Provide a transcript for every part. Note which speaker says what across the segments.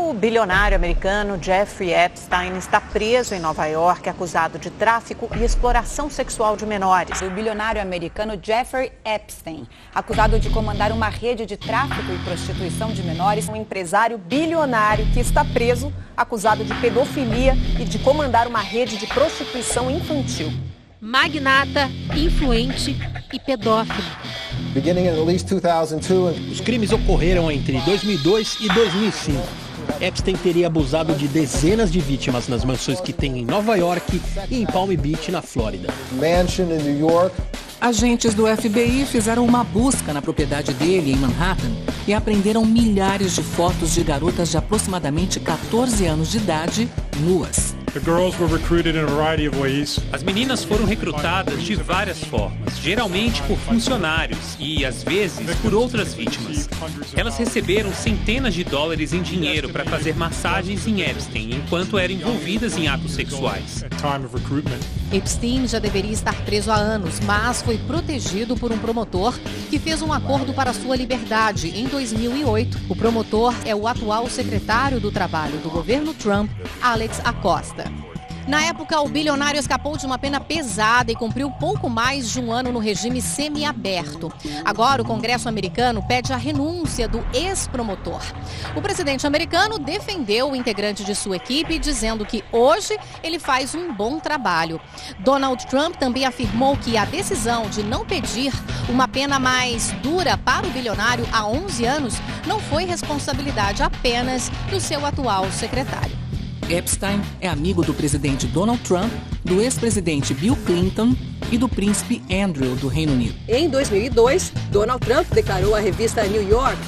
Speaker 1: O bilionário americano Jeffrey Epstein está preso em Nova York, acusado de tráfico e exploração sexual de menores.
Speaker 2: O bilionário americano Jeffrey Epstein, acusado de comandar uma rede de tráfico e prostituição de menores.
Speaker 3: Um empresário bilionário que está preso, acusado de pedofilia e de comandar uma rede de prostituição infantil.
Speaker 4: Magnata, influente e pedófilo.
Speaker 5: Os crimes ocorreram entre 2002 e 2005. Epstein teria abusado de dezenas de vítimas nas mansões que tem em Nova York e em Palm Beach, na Flórida.
Speaker 6: Agentes do FBI fizeram uma busca na propriedade dele em Manhattan e apreenderam milhares de fotos de garotas de aproximadamente 14 anos de idade, nuas.
Speaker 7: As meninas foram recrutadas de várias formas, geralmente por funcionários e, às vezes, por outras vítimas. Elas receberam centenas de dólares em dinheiro para fazer massagens em Epstein enquanto eram envolvidas em atos sexuais.
Speaker 4: Epstein já deveria estar preso há anos, mas foi protegido por um promotor que fez um acordo para sua liberdade em 2008. O promotor é o atual secretário do Trabalho do governo Trump, Alex Acosta. Na época, o bilionário escapou de uma pena pesada e cumpriu pouco mais de um ano no regime semiaberto. Agora, o Congresso americano pede a renúncia do ex-promotor. O presidente americano defendeu o integrante de sua equipe, dizendo que hoje ele faz um bom trabalho. Donald Trump também afirmou que a decisão de não pedir uma pena mais dura para o bilionário há 11 anos não foi responsabilidade apenas do seu atual secretário.
Speaker 6: Epstein é amigo do presidente Donald Trump, do ex-presidente Bill Clinton e do príncipe Andrew do Reino Unido.
Speaker 3: Em 2002, Donald Trump declarou à revista New York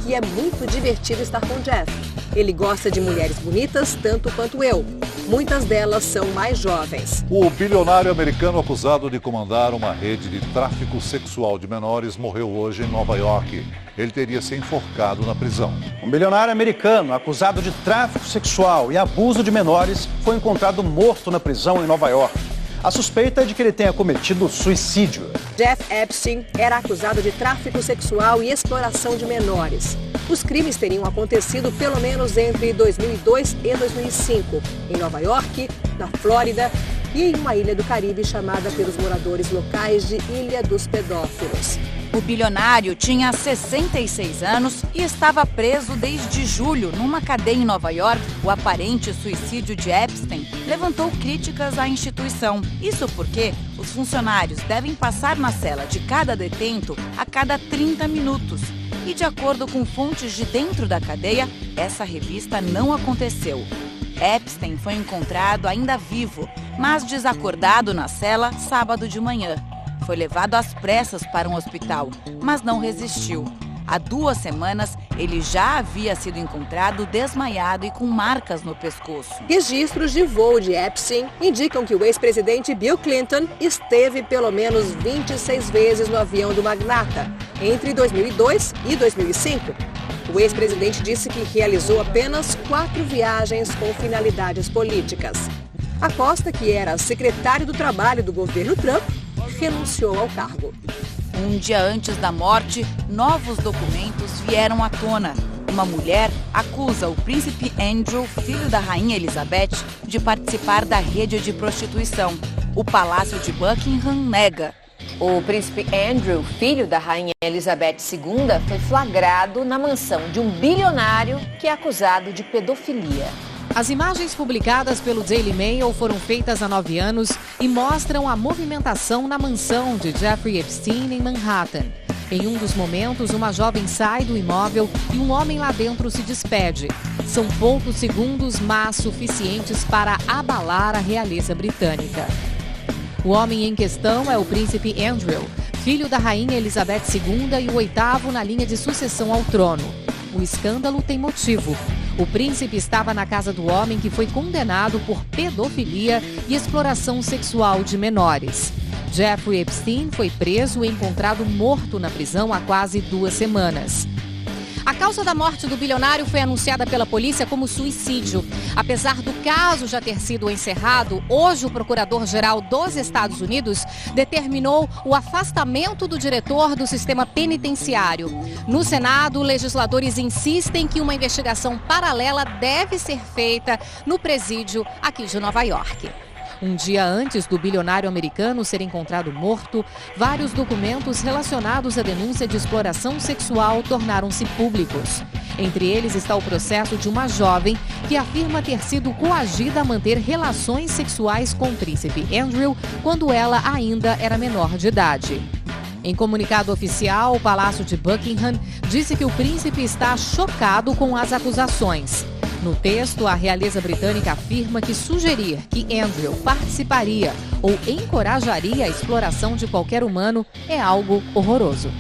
Speaker 3: que é muito divertido estar com Jeff. Ele gosta de mulheres bonitas tanto quanto eu. Muitas delas são mais jovens.
Speaker 8: O bilionário americano acusado de comandar uma rede de tráfico sexual de menores morreu hoje em Nova York. Ele teria se enforcado na prisão.
Speaker 9: Um bilionário americano acusado de tráfico sexual e abuso de menores foi encontrado morto na prisão em Nova York. A suspeita é de que ele tenha cometido suicídio.
Speaker 3: Jeff Epstein era acusado de tráfico sexual e exploração de menores. Os crimes teriam acontecido pelo menos entre 2002 e 2005, em Nova York, na Flórida e em uma ilha do Caribe chamada pelos moradores locais de Ilha dos Pedófilos.
Speaker 2: O bilionário tinha 66 anos e estava preso desde julho numa cadeia em Nova York. O aparente suicídio de Epstein levantou críticas à instituição. Isso porque os funcionários devem passar na cela de cada detento a cada 30 minutos. E de acordo com fontes de dentro da cadeia, essa revista não aconteceu. Epstein foi encontrado ainda vivo, mas desacordado na cela sábado de manhã. Foi levado às pressas para um hospital, mas não resistiu. Há 2 semanas, ele já havia sido encontrado desmaiado e com marcas no pescoço.
Speaker 3: Registros de voo de Epstein indicam que o ex-presidente Bill Clinton esteve pelo menos 26 vezes no avião do magnata, entre 2002 e 2005. O ex-presidente disse que realizou apenas 4 viagens com finalidades políticas. Acosta, que era secretário do Trabalho do governo Trump, renunciou ao cargo.
Speaker 2: Um dia antes da morte, novos documentos vieram à tona. Uma mulher acusa o príncipe Andrew, filho da rainha Elizabeth, de participar da rede de prostituição. O Palácio de Buckingham nega.
Speaker 10: O príncipe Andrew, filho da rainha Elizabeth II, foi flagrado na mansão de um bilionário que é acusado de pedofilia.
Speaker 4: As imagens publicadas pelo Daily Mail foram feitas há 9 anos e mostram a movimentação na mansão de Jeffrey Epstein em Manhattan. Em um dos momentos, uma jovem sai do imóvel e um homem lá dentro se despede. São poucos segundos, mas suficientes para abalar a realeza britânica. O homem em questão é o príncipe Andrew, filho da rainha Elizabeth II e o 8º na linha de sucessão ao trono. O escândalo tem motivo. O príncipe estava na casa do homem que foi condenado por pedofilia e exploração sexual de menores. Jeffrey Epstein foi preso e encontrado morto na prisão há quase 2 semanas. A causa da morte do bilionário foi anunciada pela polícia como suicídio. Apesar do caso já ter sido encerrado, hoje o procurador-geral dos Estados Unidos determinou o afastamento do diretor do sistema penitenciário. No Senado, legisladores insistem que uma investigação paralela deve ser feita no presídio aqui de Nova York. Um dia antes do bilionário americano ser encontrado morto, vários documentos relacionados à denúncia de exploração sexual tornaram-se públicos. Entre eles está o processo de uma jovem que afirma ter sido coagida a manter relações sexuais com o príncipe Andrew quando ela ainda era menor de idade. Em comunicado oficial, o Palácio de Buckingham disse que o príncipe está chocado com as acusações. No texto, a realeza britânica afirma que sugerir que Andrew participaria ou encorajaria a exploração de qualquer humano é algo horroroso.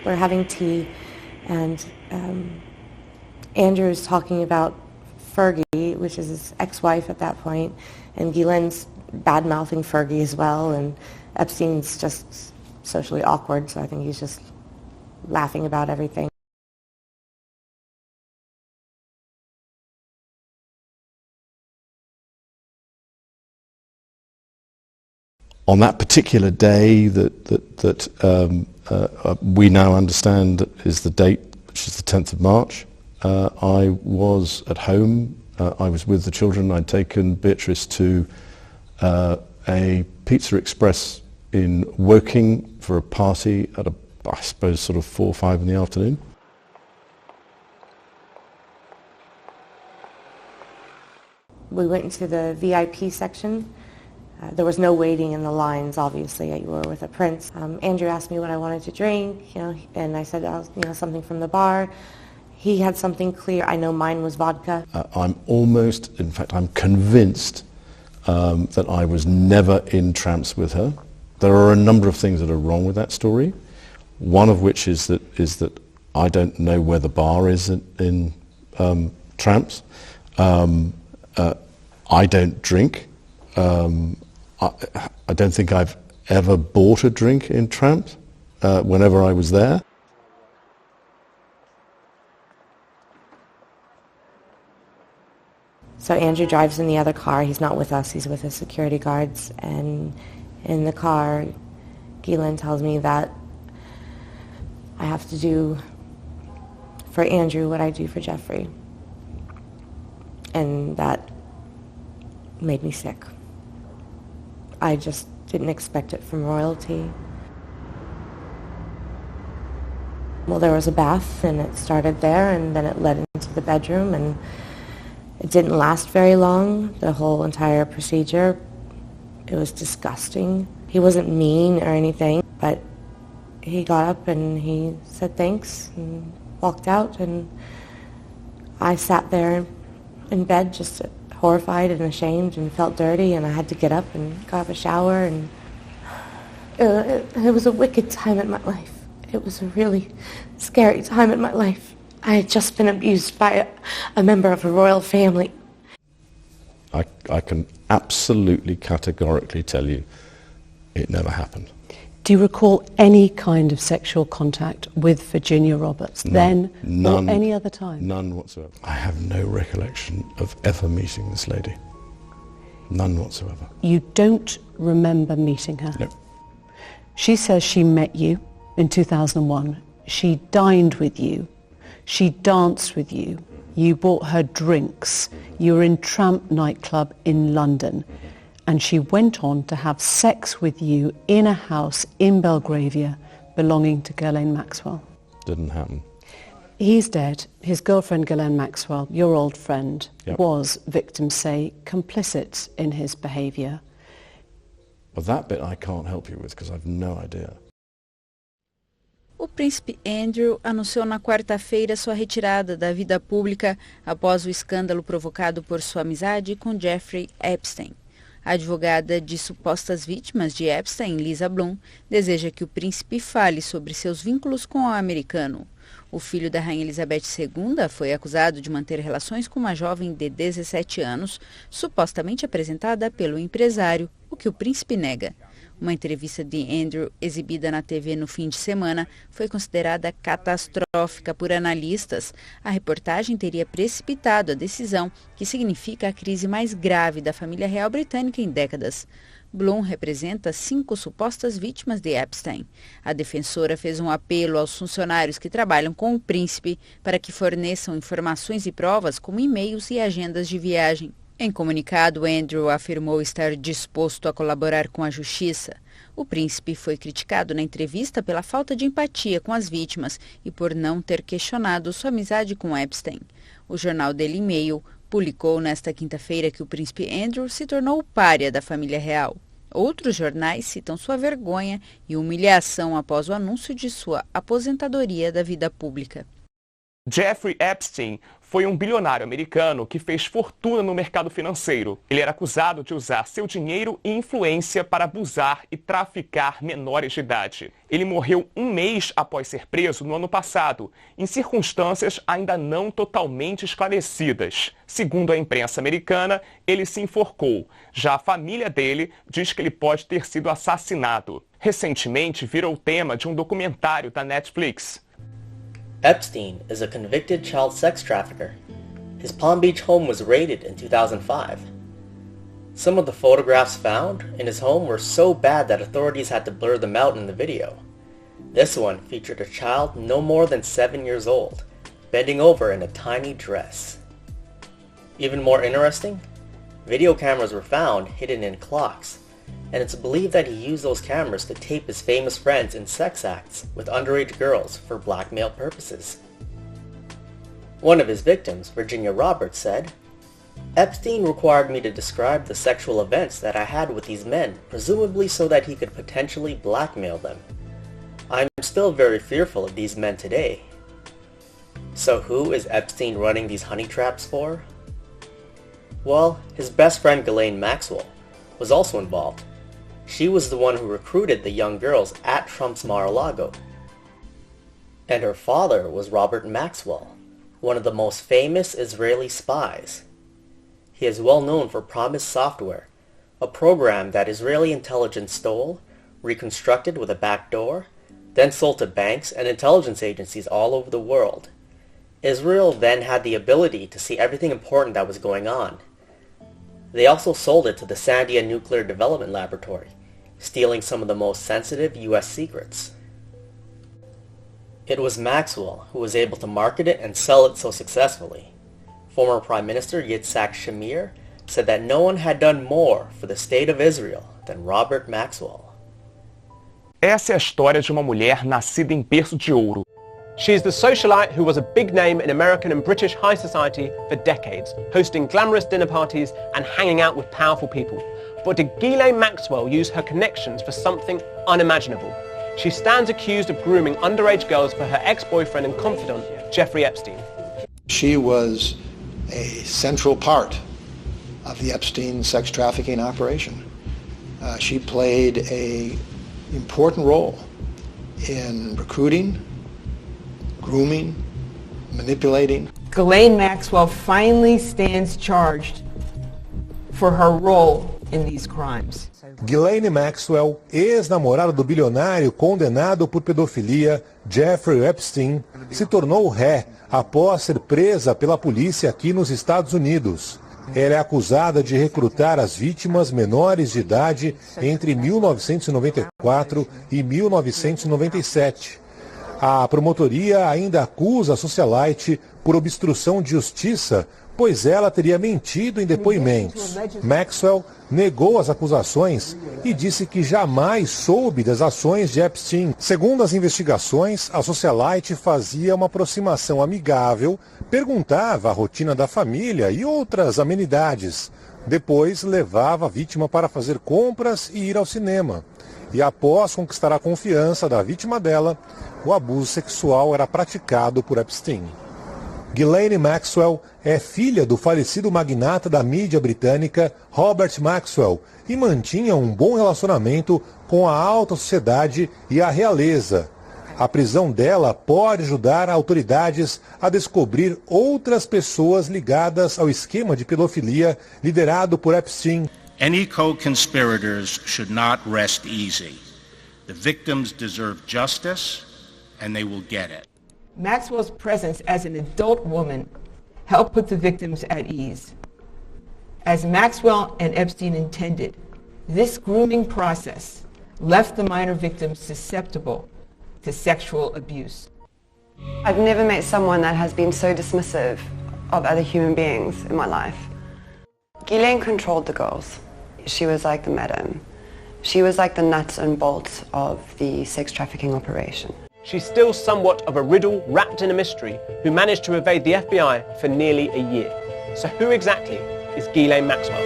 Speaker 11: We're having tea and Andrew's talking about Fergie, which is his ex-wife at that point, and Ghislaine's bad-mouthing Fergie as well, and Epstein's just socially awkward, so I think he's just laughing about everything.
Speaker 12: On that particular day that we now understand is the date, which is the 10th of March, I was at home. I was with the children. I'd taken Beatrice to a Pizza Express in Woking for a party at I suppose sort of 4 or 5 in the afternoon.
Speaker 11: We went into the VIP section. There was no waiting in the lines, obviously. You were with a prince. Andrew asked me what I wanted to drink, and I said, something from the bar. He had something clear. I know mine was vodka.
Speaker 12: I'm convinced that I was never in trance with her. There are a number of things that are wrong with that story. One of which is that I don't know where the bar is in Tramps. I don't drink. I don't think I've ever bought a drink in Tramps whenever I was there.
Speaker 11: So Andrew drives in the other car. He's not with us. He's with his security guards. And in the car, Ghislaine tells me that I have to do for Andrew what I do for Jeffrey. And that made me sick. I just didn't expect it from royalty. Well, there was a bath, and it started there, and then it led into the bedroom, and it didn't last very long, the whole entire procedure. It was disgusting. He wasn't mean or anything, but he got up and he said thanks and walked out, and I sat there in bed just horrified and ashamed and felt dirty, and I had to get up and go have a shower, and it was a wicked time in my life. It was a really scary time in my life. I had just been abused by a member of a royal family.
Speaker 12: I can absolutely categorically tell you it never happened.
Speaker 13: Do you recall any kind of sexual contact with Virginia Roberts then or any other time?
Speaker 12: None whatsoever. I have no recollection of ever meeting this lady. None whatsoever.
Speaker 13: You don't remember meeting her?
Speaker 12: No.
Speaker 13: She says she met you in 2001. She dined with you. She danced with you. You bought her drinks. You were in Tramp nightclub in London. And she went on to have sex with you in a house in Belgravia belonging to Ghislaine Maxwell.
Speaker 12: Didn't happen.
Speaker 13: He's dead. His girlfriend Ghislaine Maxwell, your old friend,
Speaker 12: Yep.
Speaker 13: was, victims say, complicit in his behaviour.
Speaker 12: But that bit I can't help you with because I've no idea.
Speaker 2: O príncipe Andrew anunciou na quarta-feira sua retirada da vida pública após o escândalo provocado por sua amizade com Jeffrey Epstein. A advogada de supostas vítimas de Epstein, Lisa Bloom, deseja que o príncipe fale sobre seus vínculos com o americano. O filho da rainha Elizabeth II foi acusado de manter relações com uma jovem de 17 anos, supostamente apresentada pelo empresário, o que o príncipe nega. Uma entrevista de Andrew, exibida na TV no fim de semana, foi considerada catastrófica por analistas. A reportagem teria precipitado a decisão, que significa a crise mais grave da família real britânica em décadas. Bloom representa 5 supostas vítimas de Epstein. A defensora fez um apelo aos funcionários que trabalham com o príncipe para que forneçam informações e provas como e-mails e agendas de viagem. Em comunicado, Andrew afirmou estar disposto a colaborar com a justiça. O príncipe foi criticado na entrevista pela falta de empatia com as vítimas e por não ter questionado sua amizade com Epstein. O jornal Daily Mail publicou nesta quinta-feira que o príncipe Andrew se tornou o pária da família real. Outros jornais citam sua vergonha e humilhação após o anúncio de sua aposentadoria da vida pública.
Speaker 14: Jeffrey Epstein foi um bilionário americano que fez fortuna no mercado financeiro. Ele era acusado de usar seu dinheiro e influência para abusar e traficar menores de idade. Ele morreu um mês após ser preso no ano passado, em circunstâncias ainda não totalmente esclarecidas. Segundo a imprensa americana, ele se enforcou. Já a família dele diz que ele pode ter sido assassinado. Recentemente, virou tema de um documentário da Netflix.
Speaker 15: Epstein is a convicted child sex trafficker. His Palm Beach home was raided in 2005. Some of the photographs found in his home were so bad that authorities had to blur them out in the video. This one featured a child no more than 7 years old, bending over in a tiny dress. Even more interesting, video cameras were found hidden in clocks, and it's believed that he used those cameras to tape his famous friends in sex acts with underage girls for blackmail purposes. One of his victims, Virginia Roberts, said, "Epstein required me to describe the sexual events that I had with these men, presumably so that he could potentially blackmail them. I'm still very fearful of these men today." So who is Epstein running these honey traps for? Well, his best friend Ghislaine Maxwell was also involved. She was the one who recruited the young girls at Trump's Mar-a-Lago. And her father was Robert Maxwell, one of the most famous Israeli spies. He is well known for Promise Software, a program that Israeli intelligence stole, reconstructed with a backdoor, then sold to banks and intelligence agencies all over the world. Israel then had the ability to see everything important that was going on. They also sold it to the Sandia Nuclear Development Laboratory, stealing some of the most sensitive U.S. secrets. It was Maxwell who was able to market it and sell it so successfully. Former Prime Minister Yitzhak Shamir said that no one had done more for the state of Israel than Robert Maxwell.
Speaker 14: Essa é a história de uma mulher nascida em berço de ouro.
Speaker 16: She's the socialite who was a big name in American and British high society for decades, hosting glamorous dinner parties and hanging out with powerful people. But did Ghislaine Maxwell use her connections for something unimaginable? She stands accused of grooming underage girls for her ex-boyfriend and confidant, Jeffrey Epstein.
Speaker 17: She was a central part of the Epstein sex trafficking operation. She played an important role in recruiting, grooming, manipulating.
Speaker 18: Ghislaine Maxwell finally stands charged for her role in these crimes.
Speaker 19: Ghislaine Maxwell, ex-namorada do bilionário condenado por pedofilia Jeffrey Epstein, se tornou ré após ser presa pela polícia aqui nos Estados Unidos. Ela é acusada de recrutar as vítimas menores de idade entre 1994 e 1997. A promotoria ainda acusa a socialite por obstrução de justiça, pois ela teria mentido em depoimentos. Maxwell negou as acusações e disse que jamais soube das ações de Epstein. Segundo as investigações, a socialite fazia uma aproximação amigável, perguntava a rotina da família e outras amenidades. Depois, levava a vítima para fazer compras e ir ao cinema. E após conquistar a confiança da vítima dela, o abuso sexual era praticado por Epstein. Ghislaine Maxwell é filha do falecido magnata da mídia britânica Robert Maxwell e mantinha um bom relacionamento com a alta sociedade e a realeza. A prisão dela pode ajudar autoridades a descobrir outras pessoas ligadas ao esquema de pedofilia liderado por Epstein.
Speaker 20: Any co-conspirators should not rest easy. The victims deserve justice, and they will get it.
Speaker 18: Maxwell's presence as an adult woman helped put the victims at ease. As Maxwell and Epstein intended, this grooming process left the minor victims susceptible to sexual abuse.
Speaker 21: I've never met someone that has been so dismissive of other human beings in my life. Ghislaine controlled the girls. She was like the madam. She was like the nuts and bolts of the sex trafficking operation.
Speaker 16: She's still somewhat of a riddle wrapped in a mystery who managed to evade the FBI for nearly a year. So who exactly is Ghislaine Maxwell?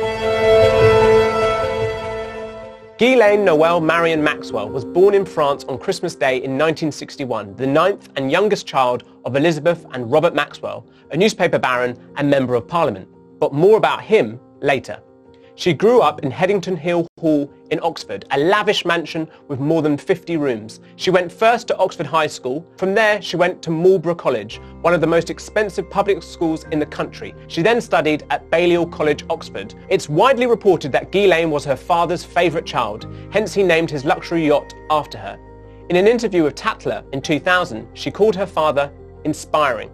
Speaker 16: Ghislaine Noël Marion Maxwell was born in France on Christmas Day in 1961, the 9th and youngest child of Elizabeth and Robert Maxwell, a newspaper baron and Member of Parliament. But more about him later. She grew up in Headington Hill Hall in Oxford, a lavish mansion with more than 50 rooms. She went first to Oxford High School. From there, she went to Marlborough College, one of the most expensive public schools in the country. She then studied at Balliol College, Oxford. It's widely reported that Ghislaine was her father's favourite child, hence he named his luxury yacht after her. In an interview with Tatler in 2000, she called her father inspiring.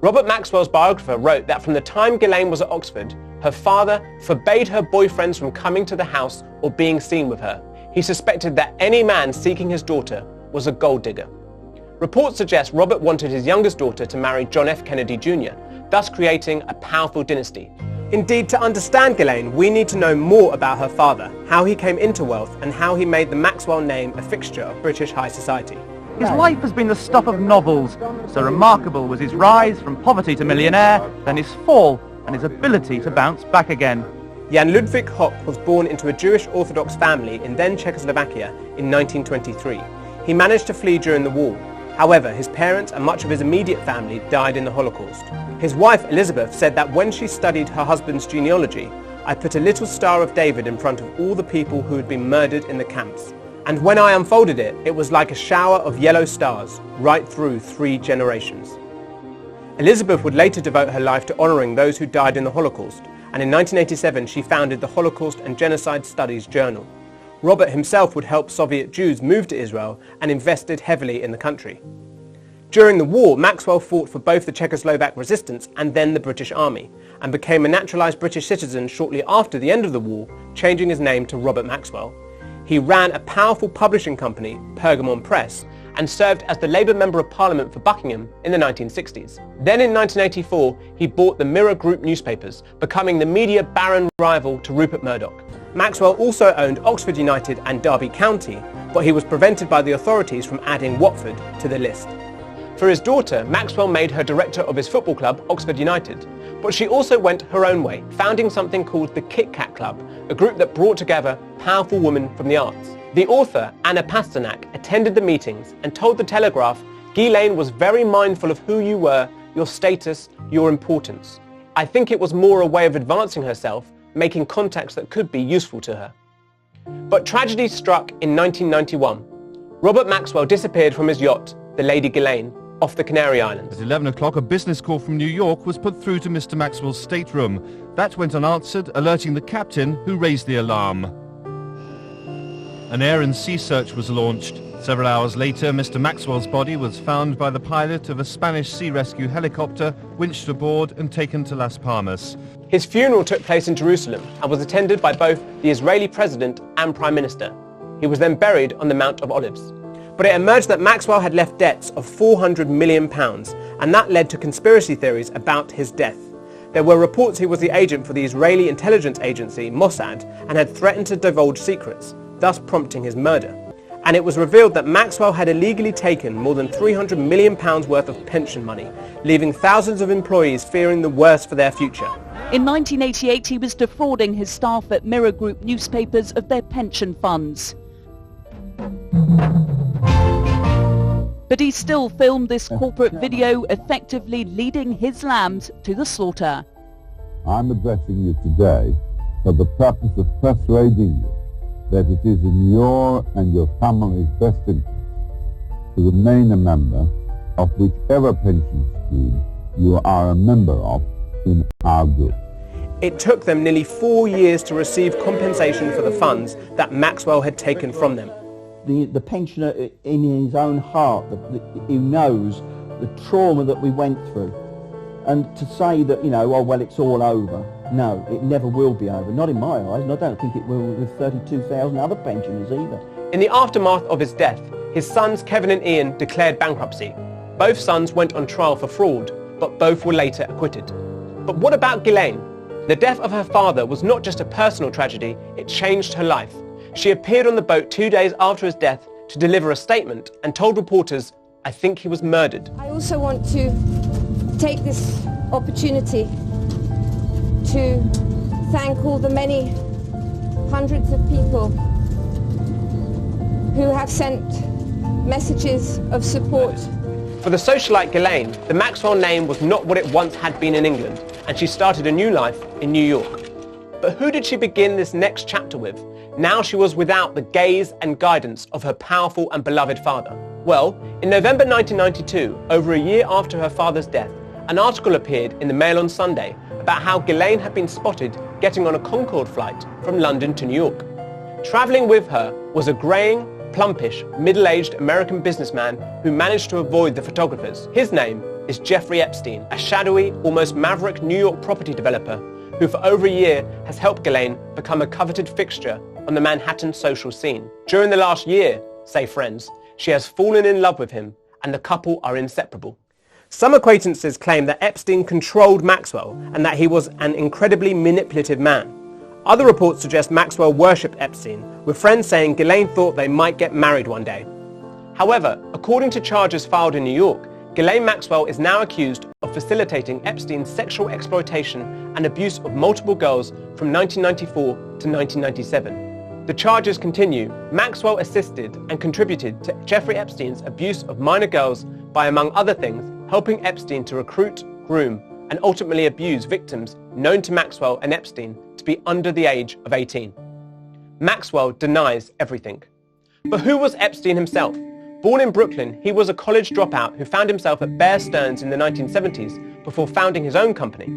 Speaker 16: Robert Maxwell's biographer wrote that from the time Ghislaine was at Oxford, her father forbade her boyfriends from coming to the house or being seen with her. He suspected that any man seeking his daughter was a gold digger. Reports suggest Robert wanted his youngest daughter to marry John F. Kennedy Jr., thus creating a powerful dynasty. Indeed, to understand Ghislaine, we need to know more about her father, how he came into wealth, and how he made the Maxwell name a fixture of British high society.
Speaker 22: His life has been the stuff of novels. So remarkable was his rise from poverty to millionaire, then his fall, and his ability to bounce back again.
Speaker 16: Jan Ludwig Hock was born into a Jewish Orthodox family in then Czechoslovakia in 1923. He managed to flee during the war. However, his parents and much of his immediate family died in the Holocaust. His wife Elizabeth said that when she studied her husband's genealogy, I put a little Star of David in front of all the people who had been murdered in the camps. And when I unfolded it, it was like a shower of yellow stars right through 3 generations. Elizabeth would later devote her life to honouring those who died in the Holocaust, and in 1987 she founded the Holocaust and Genocide Studies Journal. Robert himself would help Soviet Jews move to Israel and invested heavily in the country. During the war, Maxwell fought for both the Czechoslovak resistance and then the British Army, and became a naturalised British citizen shortly after the end of the war, changing his name to Robert Maxwell. He ran a powerful publishing company, Pergamon Press, and served as the Labour Member of Parliament for Buckingham in the 1960s. Then in 1984, he bought the Mirror Group newspapers, becoming the media baron rival to Rupert Murdoch. Maxwell also owned Oxford United and Derby County, but he was prevented by the authorities from adding Watford to the list. For his daughter, Maxwell made her director of his football club, Oxford United, but she also went her own way, founding something called the Kit Kat Club, a group that brought together powerful women from the arts. The author, Anna Pasternak, attended the meetings and told the Telegraph, Ghislaine was very mindful of who you were, your status, your importance. I think it was more a way of advancing herself, making contacts that could be useful to her. But tragedy struck in 1991. Robert Maxwell disappeared from his yacht, the Lady Ghislaine, off the Canary Islands.
Speaker 23: At 11 o'clock, a business call from New York was put through to Mr. Maxwell's stateroom. That went unanswered, alerting the captain, who raised the alarm. An air and sea search was launched. Several hours later, Mr. Maxwell's body was found by the pilot of a Spanish sea rescue helicopter, winched aboard and taken to Las Palmas.
Speaker 16: His funeral took place in Jerusalem and was attended by both the Israeli President and Prime Minister. He was then buried on the Mount of Olives. But it emerged that Maxwell had left debts of £400 million, and that led to conspiracy theories about his death. There were reports he was the agent for the Israeli intelligence agency, Mossad, and had threatened to divulge secrets, thus prompting his murder. And it was revealed that Maxwell had illegally taken more than £300 million worth of pension money, leaving thousands of employees fearing the worst for their future.
Speaker 24: In 1988, he was defrauding his staff at Mirror Group newspapers of their pension funds. But he still filmed this corporate video, effectively leading his lambs to the slaughter.
Speaker 25: I'm addressing you today for the purpose of persuading you that it is in your and your family's best interest to remain a member of whichever pension scheme you are a member of in our group.
Speaker 16: It took them nearly 4 years to receive compensation for the funds that Maxwell had taken from them.
Speaker 1: The pensioner in his own heart, he knows the trauma that we went through. And to say that, you know, oh, well, it's all over. No, it never will be over. Not in my eyes, and I don't think it will with 32,000 other pensioners either.
Speaker 16: In the aftermath of his death, his sons Kevin and Ian declared bankruptcy. Both sons went on trial for fraud, but both were later acquitted. But what about Ghislaine? The death of her father was not just a personal tragedy, it changed her life. She appeared on the boat 2 days after his death to deliver a statement and told reporters, "I think he was murdered."
Speaker 5: I also want to take this opportunity to thank all the many hundreds of people who have sent messages of support.
Speaker 16: For the socialite Ghislaine, the Maxwell name was not what it once had been in England, and she started a new life in New York. But who did she begin this next chapter with? Now she was without the gaze and guidance of her powerful and beloved father. Well, in November 1992, over a year after her father's death, an article appeared in the Mail on Sunday about how Ghislaine had been spotted getting on a Concorde flight from London to New York. Travelling with her was a greying, plumpish, middle-aged American businessman who managed to avoid the photographers. His name is Jeffrey Epstein, a shadowy, almost maverick New York property developer who for over a year has helped Ghislaine become a coveted fixture on the Manhattan social scene. During the last year, say friends, she has fallen in love with him and the couple are inseparable. Some acquaintances claim that Epstein controlled Maxwell and that he was an incredibly manipulative man. Other reports suggest Maxwell worshipped Epstein, with friends saying Ghislaine thought they might get married one day. However, according to charges filed in New York, Ghislaine Maxwell is now accused of facilitating Epstein's sexual exploitation and abuse of multiple girls from 1994 to 1997. The charges continue. Maxwell assisted and contributed to Jeffrey Epstein's abuse of minor girls by, among other things, helping Epstein to recruit, groom, and ultimately abuse victims known to Maxwell and Epstein to be under the age of 18. Maxwell denies everything. But who was Epstein himself? Born in Brooklyn, he was a college dropout who found himself at Bear Stearns in the 1970s before founding his own company.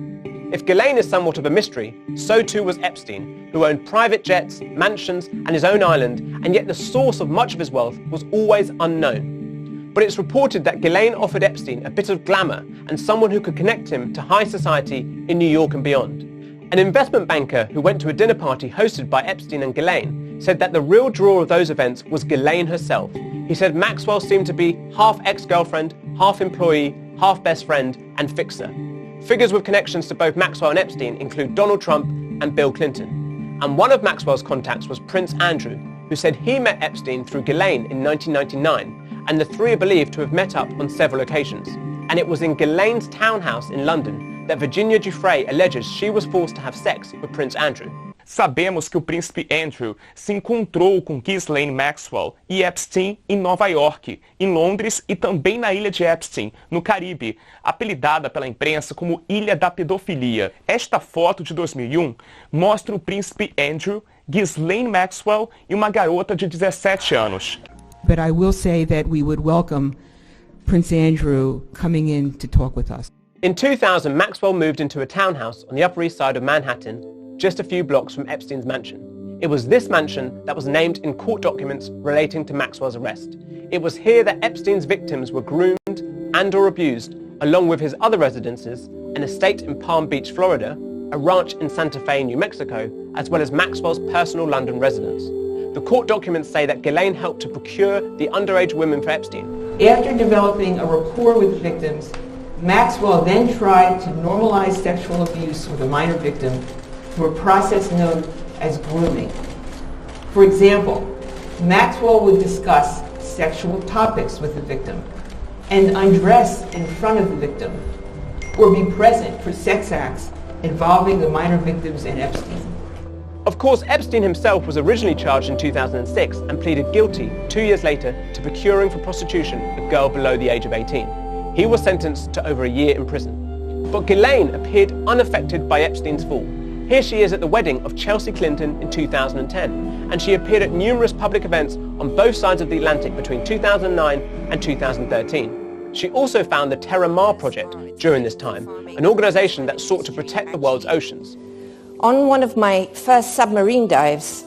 Speaker 16: If Ghislaine is somewhat of a mystery, so too was Epstein, who owned private jets, mansions, and his own island, and yet the source of much of his wealth was always unknown. But it's reported that Ghislaine offered Epstein a bit of glamour and someone who could connect him to high society in New York and beyond. An investment banker who went to a dinner party hosted by Epstein and Ghislaine said that the real draw of those events was Ghislaine herself. He said Maxwell seemed to be half ex-girlfriend, half employee, half best friend, and fixer. Figures with connections to both Maxwell and Epstein include Donald Trump and Bill Clinton. And one of Maxwell's contacts was Prince Andrew, who said he met Epstein through Ghislaine in 1999, and the three are believed to have met up on several occasions. And it was in Ghislaine's townhouse in London that Virginia Giuffre alleges she was forced to have sex with Prince Andrew.
Speaker 14: Sabemos que o príncipe Andrew se encontrou com Ghislaine Maxwell e Epstein em Nova York, em Londres e também na ilha de Epstein, no Caribe, apelidada pela imprensa como Ilha da Pedofilia. Esta foto de 2001 mostra o príncipe Andrew, Ghislaine Maxwell e uma garota de 17 anos.
Speaker 18: But I will say that we would welcome Prince Andrew coming in to talk with us.
Speaker 16: In 2000, Maxwell moved into a townhouse on the Upper East Side of Manhattan, just a few blocks from Epstein's mansion. It was this mansion that was named in court documents relating to Maxwell's arrest. It was here that Epstein's victims were groomed and/or abused, along with his other residences, an estate in Palm Beach, Florida, a ranch in Santa Fe, New Mexico, as well as Maxwell's personal London residence. The court documents say that Ghislaine helped to procure the underage women for Epstein.
Speaker 18: After developing a rapport with victims, Maxwell then tried to normalize sexual abuse with a minor victim through a process known as grooming. For example, Maxwell would discuss sexual topics with the victim and undress in front of the victim or be present for sex acts involving the minor victims and Epstein.
Speaker 16: Of course, Epstein himself was originally charged in 2006 and pleaded guilty 2 years later to procuring for prostitution a girl below the age of 18. He was sentenced to over a year in prison. But Ghislaine appeared unaffected by Epstein's fall. Here she is at the wedding of Chelsea Clinton in 2010, and she appeared at numerous public events on both sides of the Atlantic between 2009 and 2013. She also founded the Terra Mar Project during this time, an organisation that sought to protect the world's oceans.
Speaker 5: On one of my first submarine dives,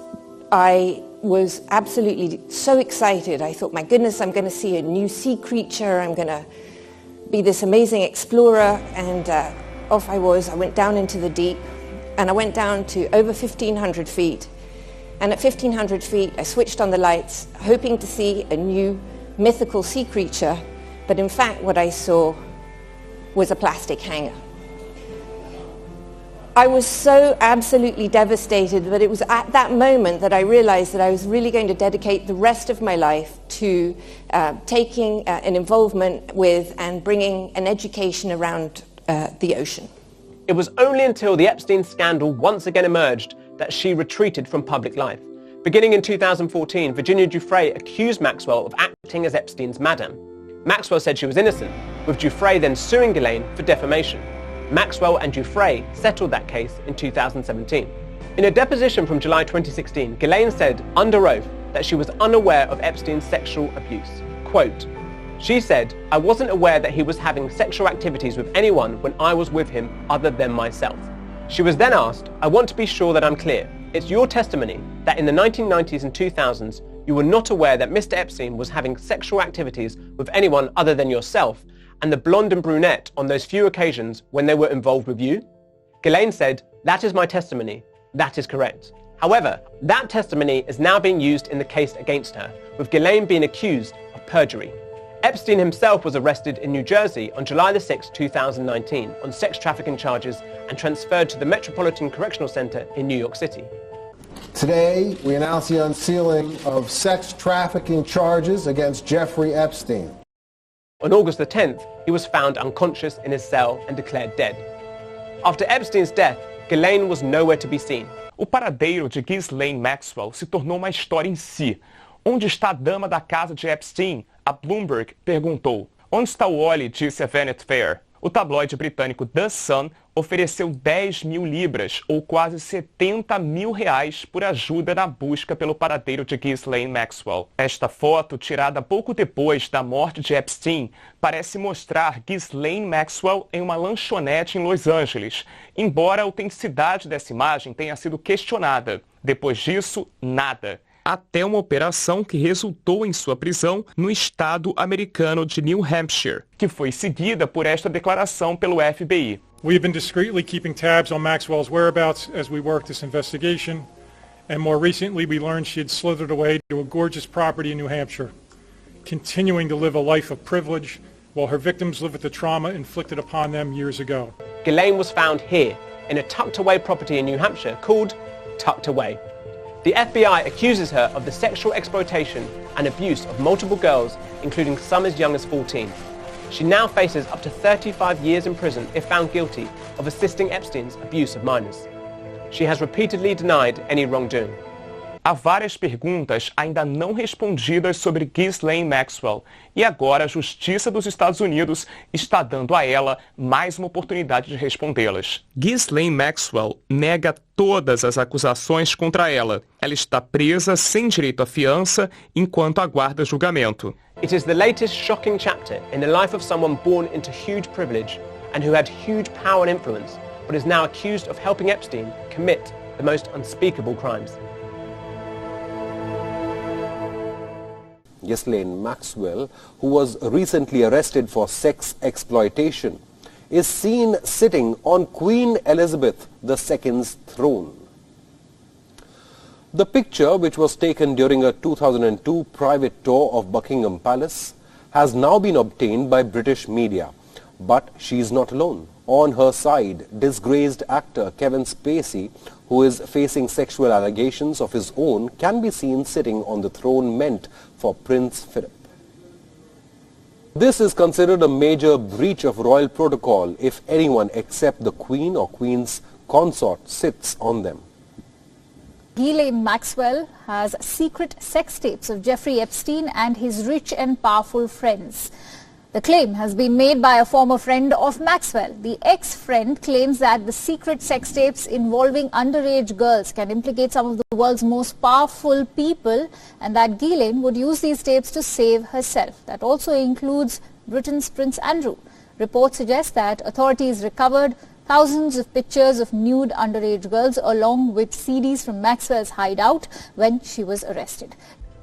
Speaker 5: I was absolutely so excited. I thought, my goodness, I'm going to see a new sea creature. I'm going to be this amazing explorer. And off I was. I went down into the deep, and I went down to over 1,500 feet. And at 1,500 feet, I switched on the lights, hoping to see a new mythical sea creature. But in fact, what I saw was a plastic hanger. I was so absolutely devastated, but it was at that moment that I realized that I was really going to dedicate the rest of my life to taking an involvement with and bringing an education around the ocean.
Speaker 16: It was only until the Epstein scandal once again emerged that she retreated from public life. Beginning in 2014, Virginia Giuffre accused Maxwell of acting as Epstein's madam. Maxwell said she was innocent, with Giuffre then suing Ghislaine for defamation. Maxwell and Giuffre settled that case in 2017. In a deposition from July 2016, Ghislaine said under oath that she was unaware of Epstein's sexual abuse. Quote, she said, "I wasn't aware that he was having sexual activities with anyone when I was with him other than myself." She was then asked, "I want to be sure that I'm clear. It's your testimony that in the 1990s and 2000s you were not aware that Mr. Epstein was having sexual activities with anyone other than yourself and the blonde and brunette on those few occasions when they were involved with you?" Ghislaine said, "That is my testimony. That is correct." However, that testimony is now being used in the case against her, with Ghislaine being accused of perjury. Epstein himself was arrested in New Jersey on July 6, 2019 on sex trafficking charges and transferred to the Metropolitan Correctional Center in New York City.
Speaker 3: Today, we announce the unsealing of sex trafficking charges against Jeffrey Epstein.
Speaker 16: On August 10th, he was found unconscious in his cell and declared dead. After Epstein's death, Ghislaine was nowhere to be seen.
Speaker 14: O paradeiro de Ghislaine Maxwell se tornou uma história em si. Onde está a dama da casa de Epstein? A Bloomberg perguntou. Onde está o Wally? Disse a Vanity Fair. O tabloide britânico The Sun ofereceu 10 mil libras, ou quase 70 mil reais, por ajuda na busca pelo paradeiro de Ghislaine Maxwell. Esta foto, tirada pouco depois da morte de Epstein, parece mostrar Ghislaine Maxwell em uma lanchonete em Los Angeles, embora a autenticidade dessa imagem tenha sido questionada. Depois disso, nada. Até uma operação que resultou em sua prisão no estado americano de New Hampshire, que foi seguida por esta declaração pelo FBI.
Speaker 6: We've been discreetly keeping tabs on Maxwell's whereabouts as we work this investigation, and more recently we learned she had slithered away to a gorgeous property in New Hampshire, continuing to live a life of privilege while her victims live with the trauma inflicted upon them years ago.
Speaker 16: Ghislaine was found here, in a tucked-away property in New Hampshire called Tucked Away. The FBI accuses her of the sexual exploitation and abuse of multiple girls, including some as young as 14. She now faces up to 35 years in prison if found guilty of assisting Epstein's abuse of minors. She has repeatedly denied any wrongdoing.
Speaker 14: Há várias perguntas ainda não respondidas sobre Ghislaine Maxwell e agora a Justiça dos Estados Unidos está dando a ela mais uma oportunidade de respondê-las. Ghislaine Maxwell nega todas as acusações contra ela. Ela está presa sem direito à fiança enquanto aguarda julgamento.
Speaker 16: It is the latest shocking chapter in the life of someone born into huge privilege and who had huge power and influence, but is now accused of helping Epstein commit the most unspeakable crimes.
Speaker 7: Ghislaine Maxwell, who was recently arrested for sex exploitation, is seen sitting on Queen Elizabeth II's throne. The picture, which was taken during a 2002 private tour of Buckingham Palace, has now been obtained by British media. But she is not alone. On her side, disgraced actor Kevin Spacey, who is facing sexual allegations of his own, can be seen sitting on the throne meant for Prince Philip. This is considered a major breach of royal protocol if anyone except the Queen or Queen's consort sits on them.
Speaker 8: Ghislaine Maxwell has secret sex tapes of Jeffrey Epstein and his rich and powerful friends. The claim has been made by a former friend of Maxwell. The ex-friend claims that the secret sex tapes involving underage girls can implicate some of the world's most powerful people and that Ghislaine would use these tapes to save herself. That also includes Britain's Prince Andrew. Reports suggest that authorities recovered Thousands of pictures of nude underage girls along with CDs from Maxwell's hideout when she was arrested.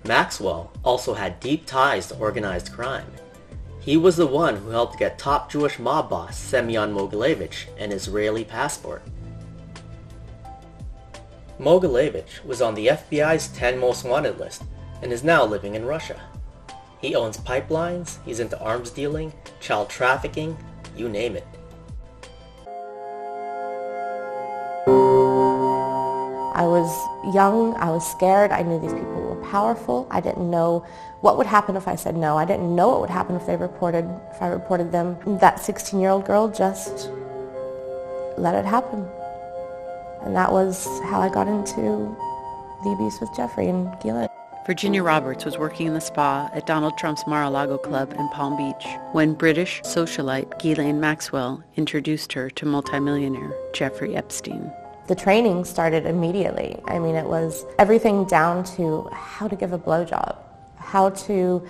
Speaker 15: Maxwell also had deep ties to organized crime. He was the one who helped get top Jewish mob boss Semyon Mogilevich an Israeli passport. Mogilevich was on the FBI's 10 most wanted list and is now living in Russia. He owns pipelines, he's into arms dealing, child trafficking, you name it.
Speaker 4: I was young, I was scared, I knew these people were powerful. I didn't know what would happen if I said no. I didn't know what would happen if I reported them. That 16-year-old girl just let it happen. And that was how I got into the abuse with Jeffrey and Ghislaine.
Speaker 9: Virginia Roberts was working in the spa at Donald Trump's Mar-a-Lago club in Palm Beach when British socialite Ghislaine Maxwell introduced her to multimillionaire Jeffrey Epstein.
Speaker 4: The training started immediately. I mean, it was everything down to how to give a blowjob, how to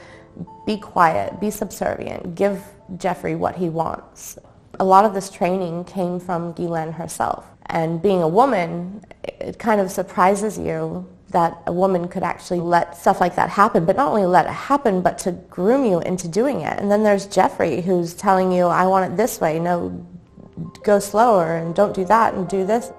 Speaker 4: be quiet, be subservient, give Jeffrey what he wants. A lot of this training came from Ghislaine herself. And being a woman, it kind of surprises you that a woman could actually let stuff like that happen, but not only let it happen, but to groom you into doing it. And then there's Jeffrey who's telling you, I want it this way, no, go slower, and don't do that, and do this.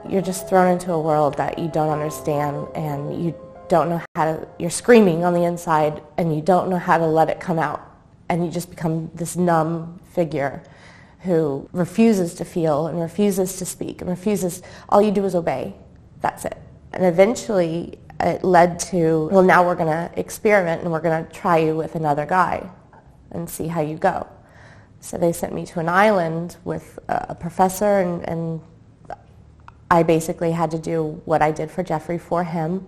Speaker 4: You're just thrown into a world that you don't understand, and you don't know how to, you're screaming on the inside and you don't know how to let it come out, and you just become this numb figure who refuses to feel and refuses to speak and refuses, all you do is obey, that's it. And eventually it led to, well, now we're going to experiment and we're going to try you with another guy and see how you go. So they sent me to an island with a professor, and I basically had to do what I did for Jeffrey for him.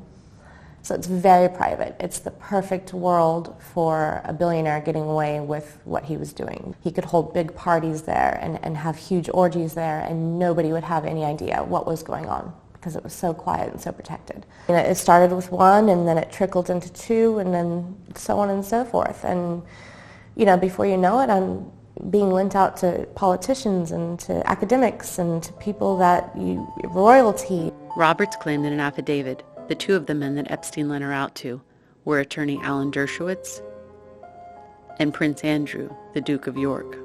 Speaker 4: So it's very private. It's the perfect world for a billionaire getting away with what he was doing. He could hold big parties there and have huge orgies there, and nobody would have any idea what was going on because it was so quiet and so protected. And it started with one, and then it trickled into two, and then so on and so forth. And before you know it, I'm being lent out to politicians and to academics and to people royalty.
Speaker 9: Roberts claimed in an affidavit the two of the men that Epstein lent her out to were attorney Alan Dershowitz and Prince Andrew, the Duke of York.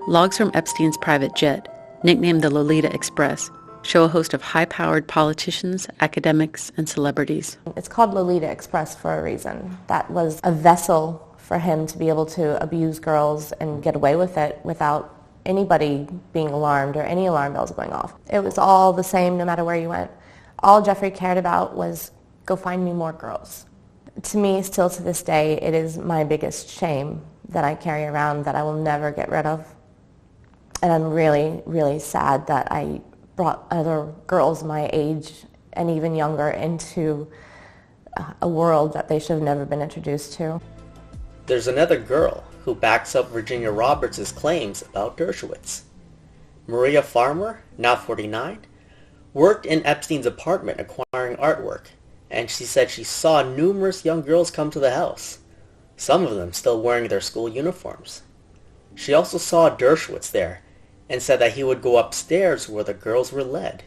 Speaker 9: Logs from Epstein's private jet, nicknamed the Lolita Express, show a host of high-powered politicians, academics, and celebrities.
Speaker 4: It's called Lolita Express for a reason. That was a vessel for him to be able to abuse girls and get away with it without anybody being alarmed or any alarm bells going off. It was all the same no matter where you went. All Jeffrey cared about was go find me more girls. To me, still to this day, it is my biggest shame that I carry around that I will never get rid of. And I'm really, really sad that I brought other girls my age and even younger into a world that they should have never been introduced to.
Speaker 15: There's another girl who backs up Virginia Roberts' claims about Dershowitz. Maria Farmer, now 49, worked in Epstein's apartment acquiring artwork, and she said she saw numerous young girls come to the house, some of them still wearing their school uniforms. She also saw Dershowitz there and said that he would go upstairs where the girls were led.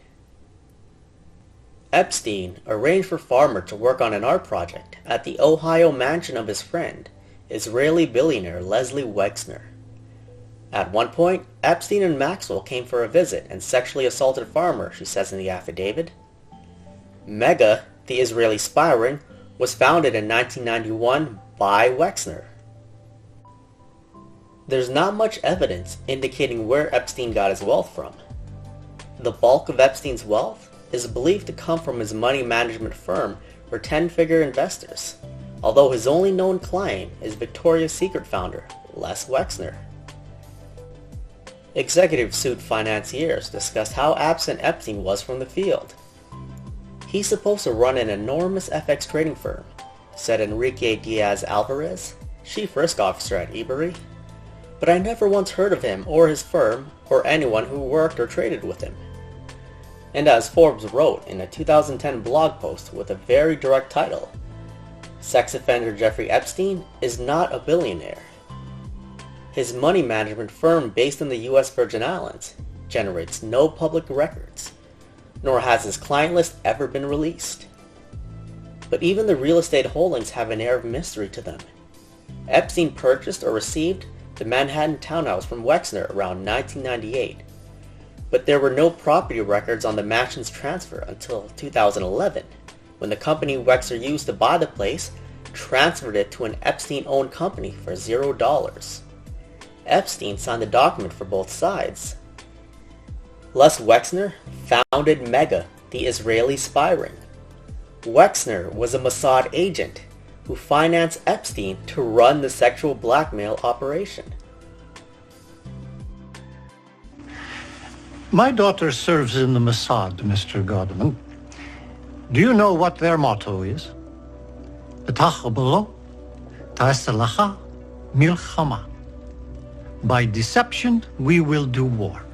Speaker 15: Epstein arranged for Farmer to work on an art project at the Ohio mansion of his friend, Israeli billionaire Leslie Wexner. At one point, Epstein and Maxwell came for a visit and sexually assaulted Farmer, she says in the affidavit. Mega, the Israeli spy ring, was founded in 1991 by Wexner. There's not much evidence indicating where Epstein got his wealth from. The bulk of Epstein's wealth is believed to come from his money management firm for 10-figure investors, although his only known client is Victoria's Secret founder Les Wexner. Executives sued financiers discussed how absent Epstein was from the field. He's supposed to run an enormous FX trading firm, said Enrique Diaz Alvarez, chief risk officer at eBury, but I never once heard of him or his firm or anyone who worked or traded with him. And as Forbes wrote in a 2010 blog post with a very direct title, sex offender Jeffrey Epstein is not a billionaire. His money management firm based in the US Virgin Islands generates no public records, nor has his client list ever been released. But even the real estate holdings have an air of mystery to them. Epstein purchased or received the Manhattan townhouse from Wexner around 1998, but there were no property records on the mansion's transfer until 2011, when the company Wexner used to buy the place transferred it to an Epstein-owned company for $0. Epstein signed the document for both sides. Les Wexner founded Mega, the Israeli spy ring. Wexner was a Mossad agent who financed Epstein to run the sexual blackmail operation.
Speaker 2: My daughter serves in the Mossad, Mr. Godman. Do you know what their motto is? Milchama. By deception, we will do war.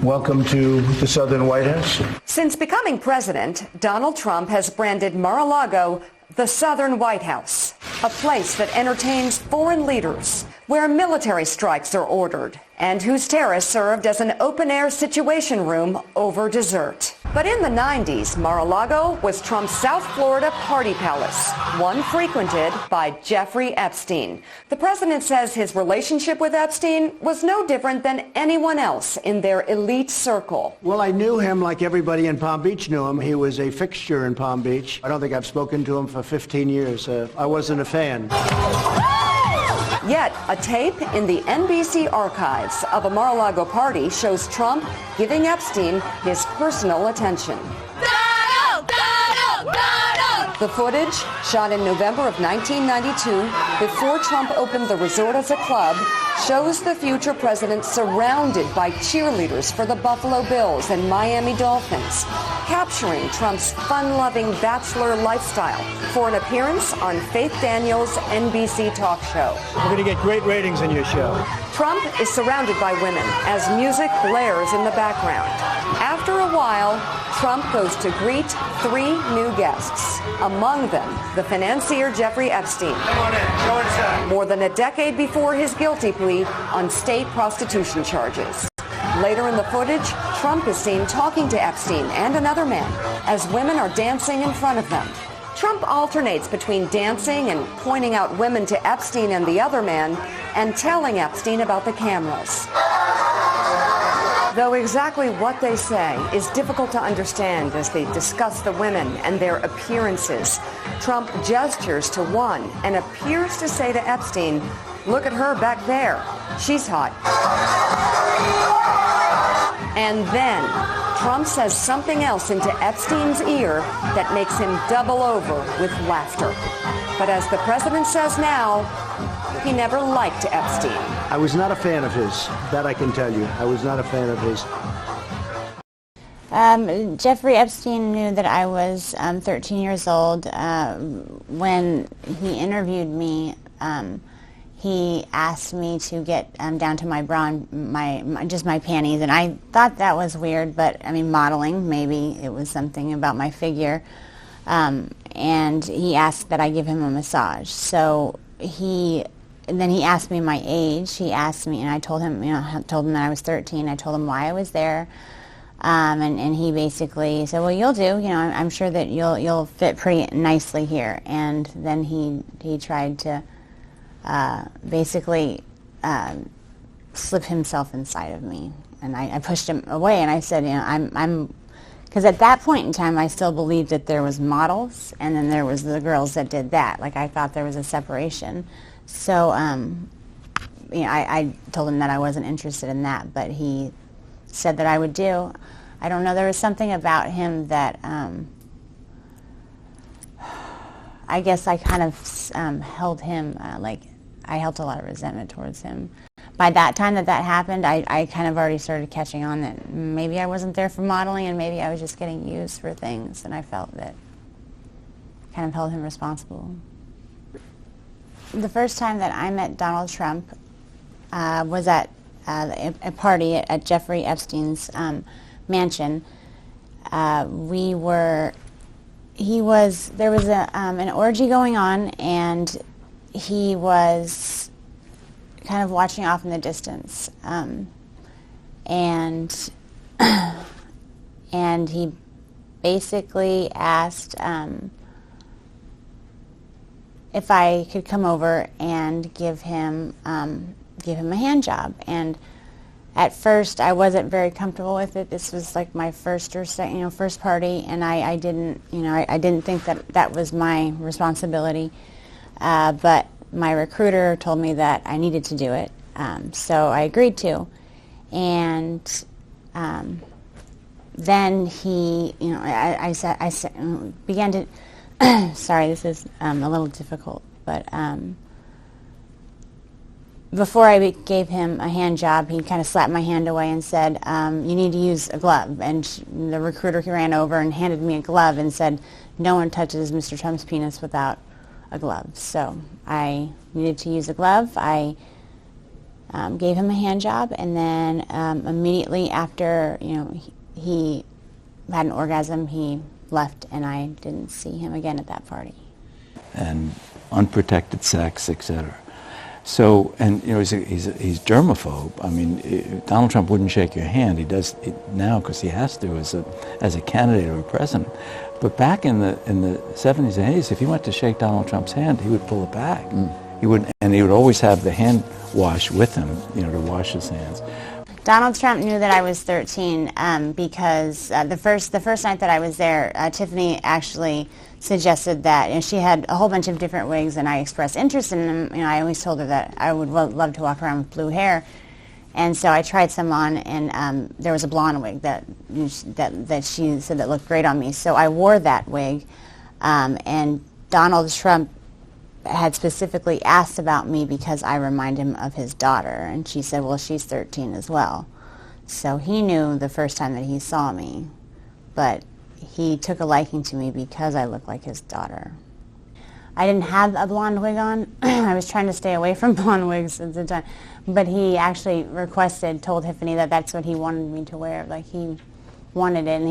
Speaker 3: Welcome to the Southern White House.
Speaker 10: Since becoming president, Donald Trump has branded Mar-a-Lago the Southern White House, a place that entertains foreign leaders, where military strikes are ordered, and whose terrace served as an open-air situation room over dessert. But in the 90s, Mar-a-Lago was Trump's South Florida party palace, one frequented by Jeffrey Epstein. The president says his relationship with Epstein was no different than anyone else in their elite circle.
Speaker 11: Well, I knew him like everybody in Palm Beach knew him. He was a fixture in Palm Beach. I don't think I've spoken to him for 15 years. I wasn't a fan.
Speaker 10: Yet, a tape in the NBC archives of a Mar-a-Lago party shows Trump giving Epstein his personal attention. The footage, shot in November of 1992, before Trump opened the resort as a club, shows the future president surrounded by cheerleaders for the Buffalo Bills and Miami Dolphins, capturing Trump's fun-loving bachelor lifestyle for an appearance on Faith Daniels' NBC talk show.
Speaker 11: We're going to get great ratings in your show.
Speaker 10: Trump is surrounded by women as music blares in the background. After a while, Trump goes to greet 3 new guests, among them the financier Jeffrey Epstein.
Speaker 11: Come on in. Go inside.
Speaker 10: More than a decade before his guilty plea on state prostitution charges. Later in the footage, Trump is seen talking to Epstein and another man as women are dancing in front of them. Trump alternates between dancing and pointing out women to Epstein and the other man and telling Epstein about the cameras. Though exactly what they say is difficult to understand as they discuss the women and their appearances, Trump gestures to one and appears to say to Epstein, "Look at her back there. She's hot." And then Trump says something else into Epstein's ear that makes him double over with laughter. But as the president says now, he never liked Epstein.
Speaker 11: I was not a fan of his. That I can tell you. I was not a fan of his.
Speaker 12: Jeffrey Epstein knew that I was 13 years old. When he interviewed me, he asked me to get down to my bra, just my panties, and I thought that was weird, but I mean, modeling, maybe it was something about my figure. And he asked that I give him a massage. So and then he asked me my age. He asked me, and I told him, told him that I was 13. I told him why I was there. And he basically said, "Well, you'll do. I'm sure that you'll fit pretty nicely here." And then he tried to basically slip himself inside of me, and I pushed him away. And I said, I'm because at that point in time, I still believed that there was models, and then there was the girls that did that. Like I thought there was a separation. So I told him that I wasn't interested in that, but he said that I would do. I don't know, there was something about him that I guess I kind of held him, I held a lot of resentment towards him. By that time that happened, I kind of already started catching on that maybe I wasn't there for modeling and maybe I was just getting used for things, and I felt that I kind of held him responsible. The first time that I met Donald Trump was at a party at Jeffrey Epstein's mansion. There was an orgy going on, and he was kind of watching off in the distance, and he basically asked if I could come over and give him a hand job. And at first, I wasn't very comfortable with it. This was like my first party, and I didn't think that was my responsibility. But my recruiter told me that I needed to do it, so I agreed to. And then he, I began to. Sorry, this is a little difficult, but. Before I gave him a hand job, he kind of slapped my hand away and said, you need to use a glove. And the recruiter ran over and handed me a glove and said, no one touches Mr. Trump's penis without a glove. So I needed to use a glove. I gave him a hand job, and then immediately after, he had an orgasm, he left, and I didn't see him again at that party. And unprotected sex, etc. So, and he's germaphobe. I mean, Donald Trump wouldn't shake your hand. He does it now because he has to as a candidate or a president. But back in the 70s and 80s, if he went to shake Donald Trump's hand, he would pull it back. He would, and he would always have the hand wash with him, to wash his hands. Donald Trump knew that I was 13 because the first night that I was there, Tiffany actually suggested that she had a whole bunch of different wigs, and I expressed interest in them. I always told her that I would love to walk around with blue hair, and so I tried some on, and there was a blonde wig that she said that looked great on me. So I wore that wig, and Donald Trump had specifically asked about me because I remind him of his daughter, and she said, well, she's 13 as well. So he knew the first time that he saw me, but he took a liking to me because I looked like his daughter. I didn't have a blonde wig on. I was trying to stay away from blonde wigs at the time, but he actually told Tiffany that that's what he wanted me to wear. Like, he wanted it,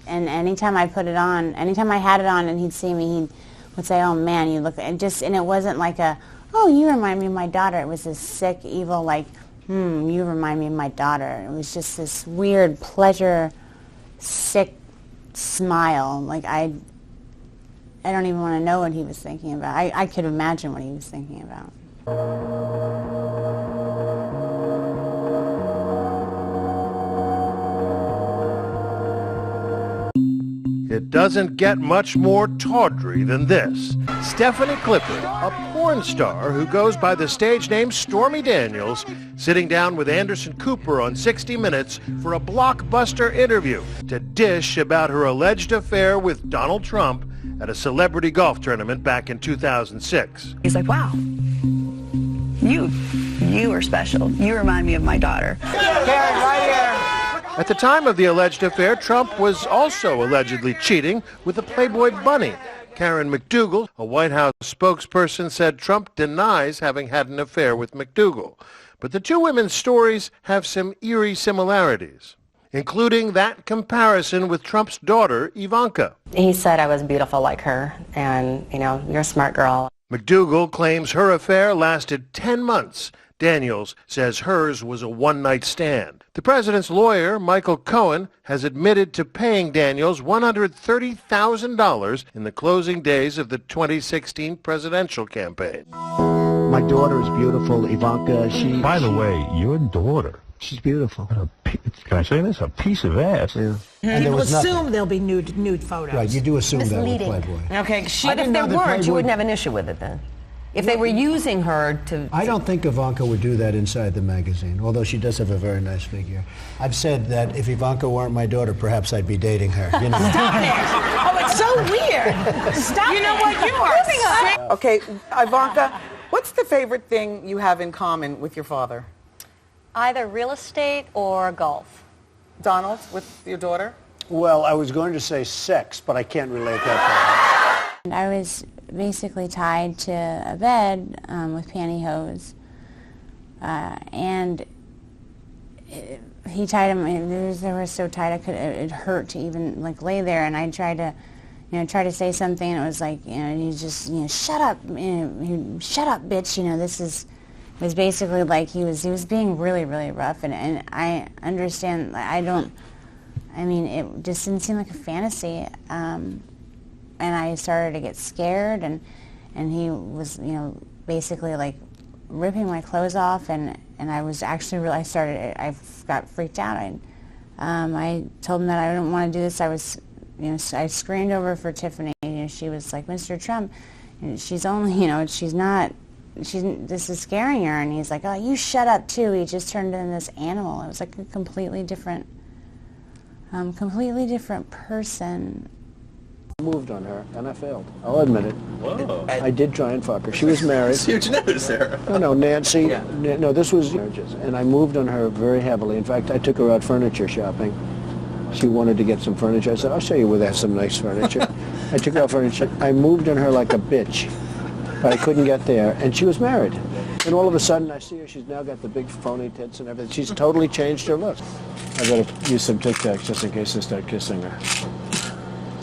Speaker 12: and anytime I put it on, anytime I had it on and he'd see me, he would say, oh man, you look, and it wasn't like oh, you remind me of my daughter. It was this sick, evil, like, you remind me of my daughter. It was just this weird pleasure, sick smile. Like, I don't even want to know what he was thinking about. I could imagine what he was thinking about.
Speaker 23: It doesn't get much more tawdry than this. Stephanie Clifford, a porn star who goes by the stage name Stormy Daniels, sitting down with Anderson Cooper on 60 Minutes for a blockbuster interview to dish about her alleged affair with Donald Trump at a celebrity golf tournament back in 2006.
Speaker 13: He's like, wow, you are special. You remind me of my daughter.
Speaker 23: Karen, right here. At the time of the alleged affair, Trump was also allegedly cheating with a Playboy bunny. Karen McDougal, a White House spokesperson, said Trump denies having had an affair with McDougal. But the two women's stories have some eerie similarities, including that comparison with Trump's daughter, Ivanka.
Speaker 17: He said I was beautiful like her, and, you're a smart girl.
Speaker 23: McDougal claims her affair lasted 10 months. Daniels says hers was a one-night stand. The president's lawyer, Michael Cohen, has admitted to paying Daniels $130,000 in the closing days of the 2016 presidential campaign.
Speaker 11: My daughter is beautiful, Ivanka.
Speaker 19: By the way, your daughter.
Speaker 11: She's beautiful.
Speaker 19: Can I say this? A piece of ass.
Speaker 11: Yeah.
Speaker 20: And people assume there'll be nude photos.
Speaker 11: Right, you do assume that with Playboy.
Speaker 20: Okay,
Speaker 21: but if there weren't, you wouldn't have an issue with it then. If they were using her to...
Speaker 11: I don't think Ivanka would do that inside the magazine, although she does have a very nice figure. I've said that if Ivanka weren't my daughter, perhaps I'd be dating her.
Speaker 20: Stop it! Oh, it's so weird. Stop it. You know what? You are sick.
Speaker 26: Okay, Ivanka, what's the favorite thing you have in common with your father?
Speaker 27: Either real estate or golf.
Speaker 26: Donald, with your daughter?
Speaker 11: Well, I was going to say sex, but I can't relate that to
Speaker 12: I was basically tied to a bed with pantyhose, and he tied him. They were so tight, it hurt to even like lay there. And I tried to say something, and it was like, he just, shut up, shut up, bitch. It was basically like he was being really, really rough. And I understand. It just didn't seem like a fantasy. And I started to get scared, and he was, basically like ripping my clothes off, and I was actually I got freaked out. I told him that I didn't want to do this. I screamed over for Tiffany. She was like, Mr. Trump, she's only, this is scaring her. And he's like, oh, you shut up too. He just turned into this animal. It was like a completely different person.
Speaker 11: I moved on her, and I failed. I'll admit it.
Speaker 1: Whoa.
Speaker 11: I did try and fuck her. She was married.
Speaker 1: It's huge news, Sarah.
Speaker 11: No, Nancy.
Speaker 1: Yeah.
Speaker 11: No, this was marriages, and I moved on her very heavily. In fact, I took her out furniture shopping. She wanted to get some furniture. I said, I'll show you where they have some nice furniture. I took her out furniture. I moved on her like a bitch, but I couldn't get there, and she was married. And all of a sudden, I see her. She's now got the big phony tits and everything. She's totally changed her look. I better use some Tic Tacs just in case I start kissing her.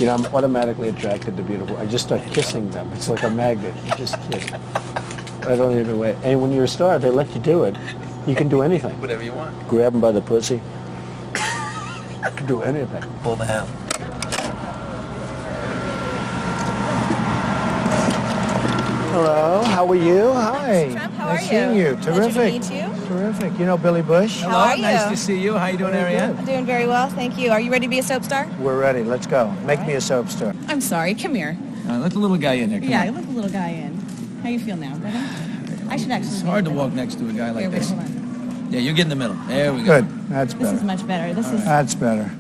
Speaker 11: I'm automatically attracted to beautiful. I just start kissing them. It's like a magnet. You just kiss. I don't even wait. And when you're a star, they let you do it. You can do anything.
Speaker 1: Whatever you want.
Speaker 11: Grab them by the pussy. You can do anything.
Speaker 1: Pull the ham.
Speaker 11: Hello, how are you? Hi.
Speaker 5: Trump, how
Speaker 11: nice
Speaker 5: are
Speaker 11: seeing you. Terrific.
Speaker 5: Pleasure to meet you.
Speaker 11: Terrific. You know Billy Bush?
Speaker 5: How are you?
Speaker 1: Nice to see you. How you doing, Ariane?
Speaker 5: I'm doing very well, thank you. Are you ready to be a soap star?
Speaker 11: We're ready. Let's go. Make me a soap star.
Speaker 5: I'm sorry, come here.
Speaker 1: Let the little guy in there. Come on.
Speaker 5: Let the little guy in. How you feel now, better? I should actually.
Speaker 1: It's hard to walk next to a guy like
Speaker 5: Here,
Speaker 1: this.
Speaker 5: hold on.
Speaker 1: Yeah, you get in the middle. There we go.
Speaker 11: Good. That's better.
Speaker 5: This is much better.
Speaker 11: That's better.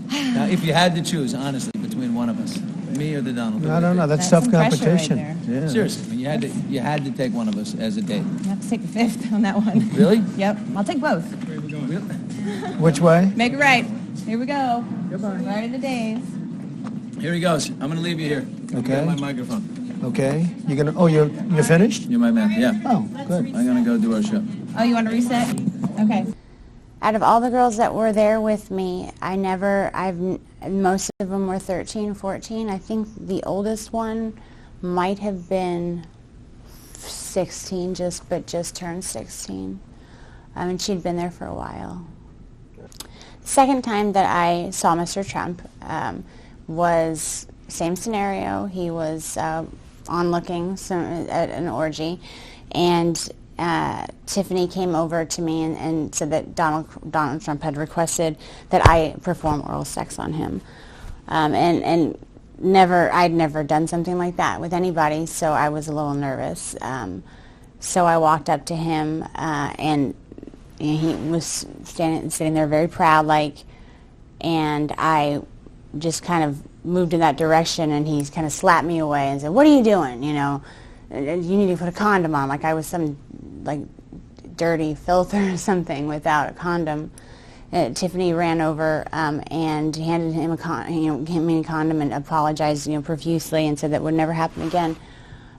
Speaker 1: Now, if you had to choose, honestly, between one of us, me or the Donald?
Speaker 11: I don't know. That's tough competition.
Speaker 5: Right
Speaker 11: yeah.
Speaker 1: Seriously, when you had to take one of us as a date.
Speaker 5: You have to take the fifth on that one.
Speaker 1: Really?
Speaker 5: Yep. I'll take both.
Speaker 1: Where are we going?
Speaker 11: Which way?
Speaker 5: Make it right. Here we go.
Speaker 1: Goodbye.
Speaker 5: Right in the days.
Speaker 1: Here he goes. I'm going to leave you here.
Speaker 11: Okay.
Speaker 1: Get my microphone.
Speaker 11: Okay. You're gonna. Oh, you're finished?
Speaker 1: You're my man. Yeah.
Speaker 11: Oh, good.
Speaker 1: I'm going to go do our show.
Speaker 5: Oh, you want to reset? Okay.
Speaker 12: Out of all the girls that were there with me, most of them were 13, 14. I think the oldest one might have been 16, just turned 16. She'd been there for a while. Second time that I saw Mr. Trump was same scenario. He was onlooking at an orgy, and Tiffany came over to me and said that Donald Trump had requested that I perform oral sex on him, and I'd never done something like that with anybody, so I was a little nervous. So I walked up to him, and he was sitting there very proud, and I just kind of moved in that direction, and he kind of slapped me away and said, "What are you doing? You need to put a condom on," like I was some dirty filther or something without a condom. Tiffany ran over and handed him a condom and apologized, profusely, and said that would never happen again.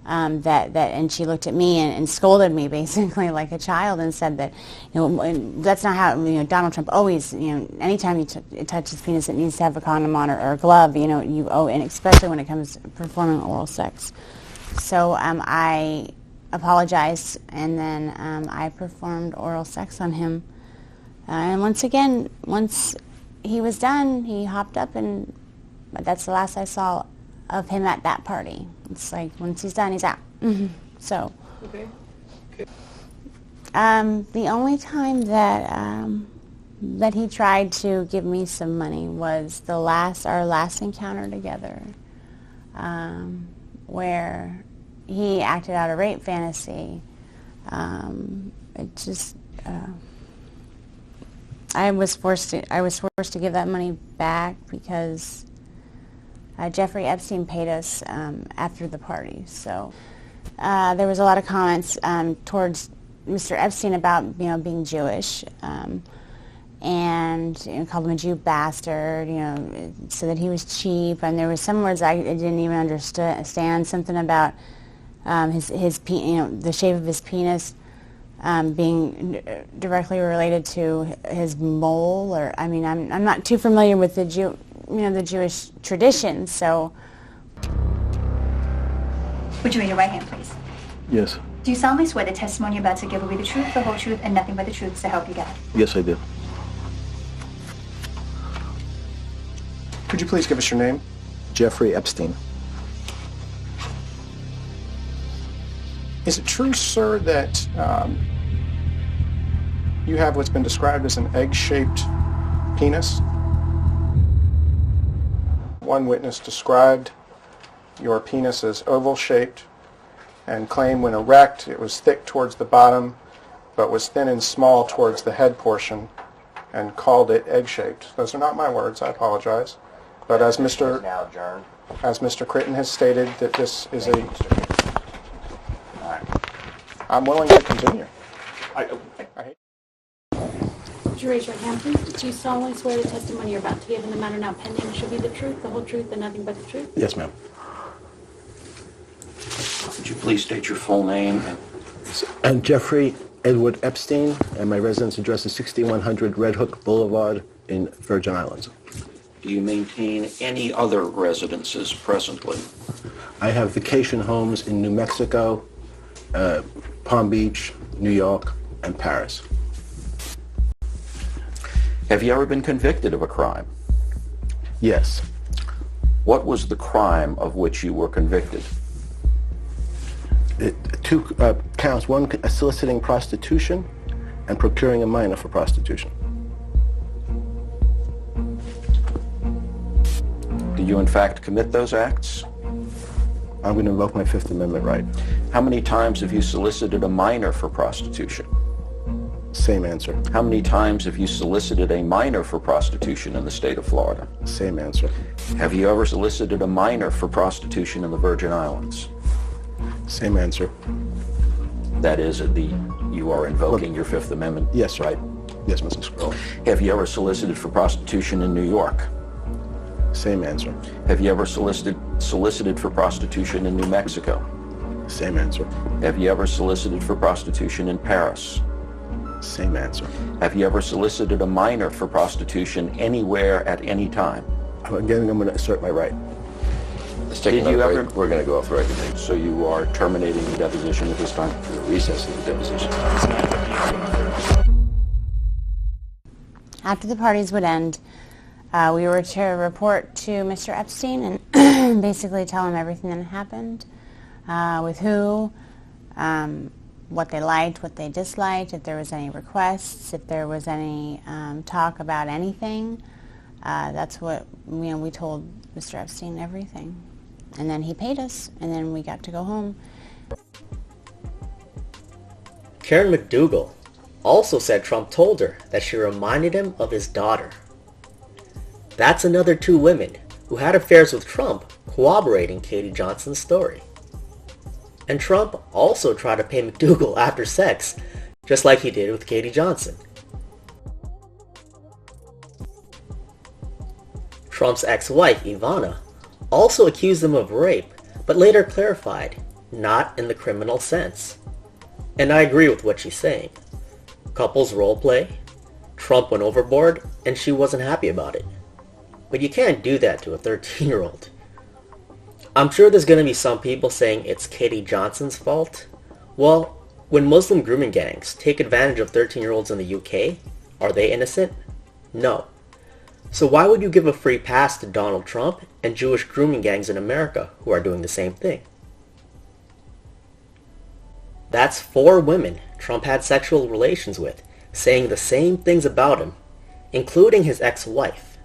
Speaker 12: And she looked at me and scolded me basically like a child and said that, that's not how, Donald Trump always, anytime you touch his penis, it needs to have a condom on or a glove, and especially when it comes to performing oral sex. So I apologized, and then I performed oral sex on him. And once he was done, he hopped up, but that's the last I saw of him at that party. It's like once he's done, he's out. Mm-hmm. So,
Speaker 1: okay.
Speaker 12: The only time that he tried to give me some money was our last encounter together, where he acted out a rape fantasy. I was forced to give that money back because Jeffrey Epstein paid us after the party. So there was a lot of comments towards Mr. Epstein about being Jewish, and called him a Jew bastard. So that he was cheap, and there was some words I didn't even understand. Something about the shape of his penis. being directly related to his mole, or I mean, I'm not too familiar with the the Jewish traditions, so.
Speaker 6: Would you raise your right hand, please?
Speaker 11: Yes.
Speaker 6: Do you solemnly swear the testimony you're about to give will be the truth, the whole truth, and nothing but the truth, so help you God?
Speaker 11: Yes, I do.
Speaker 14: Could you please give us your name?
Speaker 11: Jeffrey Epstein.
Speaker 14: Is it true, sir, that you have what's been described as an egg-shaped penis? One witness described your penis as oval-shaped and claimed when erect it was thick towards the bottom but was thin and small towards the head portion and called it egg-shaped. Those are not my words, I apologize. But as Mr. Critton has stated, that this is a... I'm willing to continue.
Speaker 16: Would you raise your hand, please? Do you solemnly swear the testimony you're about to give in the matter now pending shall be the truth, the whole truth, and nothing but the truth?
Speaker 11: Yes, ma'am.
Speaker 18: Would you please state your full name?
Speaker 11: I'm Jeffrey Edward Epstein, and my residence address is 6100 Red Hook Boulevard in Virgin Islands.
Speaker 18: Do you maintain any other residences presently?
Speaker 11: I have vacation homes in New Mexico, Palm Beach, New York, and Paris.
Speaker 18: Have you ever been convicted of a crime?
Speaker 11: Yes.
Speaker 18: What was the crime of which you were convicted?
Speaker 11: Two counts, one soliciting prostitution and procuring a minor for prostitution.
Speaker 18: Did you in fact commit those acts?
Speaker 11: I'm going to invoke my Fifth Amendment right.
Speaker 18: How many times have you solicited a minor for prostitution?
Speaker 11: Same answer.
Speaker 18: How many times have you solicited a minor for prostitution in the state of Florida?
Speaker 11: Same answer.
Speaker 18: Have you ever solicited a minor for prostitution in the Virgin Islands?
Speaker 11: Same answer.
Speaker 18: That is, you are invoking your Fifth Amendment?
Speaker 11: Yes,
Speaker 18: right?
Speaker 11: Yes, Mr. Scroll.
Speaker 18: Have you ever solicited for prostitution in New York?
Speaker 11: Same answer.
Speaker 18: Have you ever solicited for prostitution in New Mexico?
Speaker 11: Same answer.
Speaker 18: Have you ever solicited for prostitution in Paris?
Speaker 11: Same answer.
Speaker 18: Have you ever solicited a minor for prostitution anywhere at any time?
Speaker 11: Again, I'm going to assert my right.
Speaker 18: Did you ever? We're going to go off the record. So you are terminating the deposition at this time?
Speaker 11: Recess of the deposition.
Speaker 12: After the parties would end, we were to report to Mr. Epstein and basically tell him everything that happened, with who, what they liked, what they disliked, if there was any requests, if there was any talk about anything. That's what we told Mr. Epstein everything. And then he paid us, and then we got to go home.
Speaker 15: Karen McDougal also said Trump told her that she reminded him of his daughter. That's another two women who had affairs with Trump corroborating Katie Johnson's story. And Trump also tried to pay McDougal after sex, just like he did with Katie Johnson. Trump's ex-wife, Ivana, also accused him of rape, but later clarified, not in the criminal sense. And I agree with what she's saying. Couples role play, Trump went overboard, and she wasn't happy about it. But you can't do that to a 13-year-old. I'm sure there's going to be some people saying it's Katie Johnson's fault. Well, when Muslim grooming gangs take advantage of 13-year-olds in the UK, are they innocent? No. So why would you give a free pass to Donald Trump and Jewish grooming gangs in America who are doing the same thing? That's 4 women Trump had sexual relations with, saying the same things about him, including his ex-wife.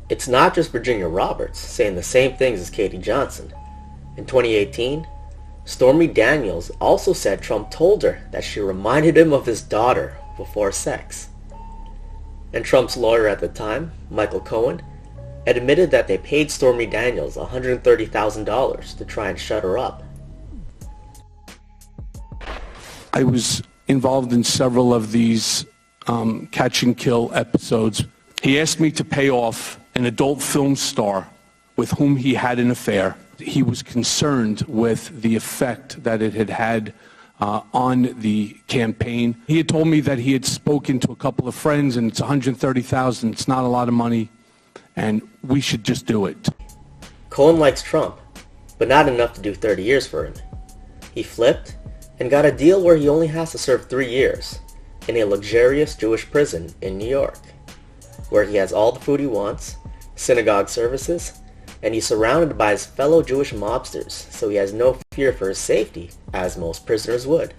Speaker 15: It's not just Virginia Roberts saying the same things as Katie Johnson. In 2018, Stormy Daniels also said Trump told her that she reminded him of his daughter before sex. And Trump's lawyer at the time, Michael Cohen, admitted that they paid Stormy Daniels $130,000 to try and shut her up.
Speaker 22: I was involved in several of these catch and kill episodes. He asked me to pay off an adult film star with whom he had an affair. He was concerned with the effect that it had had on the campaign. He had told me that he had spoken to a couple of friends, and it's $130,000. It's not a lot of money, and we should just do it.
Speaker 15: Cohen likes Trump, but not enough to do 30 years for him. He flipped and got a deal where he only has to serve 3 years in a luxurious Jewish prison in New York, where he has all the food he wants, synagogue services, and he's surrounded by his fellow Jewish mobsters, so he has no fear for his safety, as most prisoners would.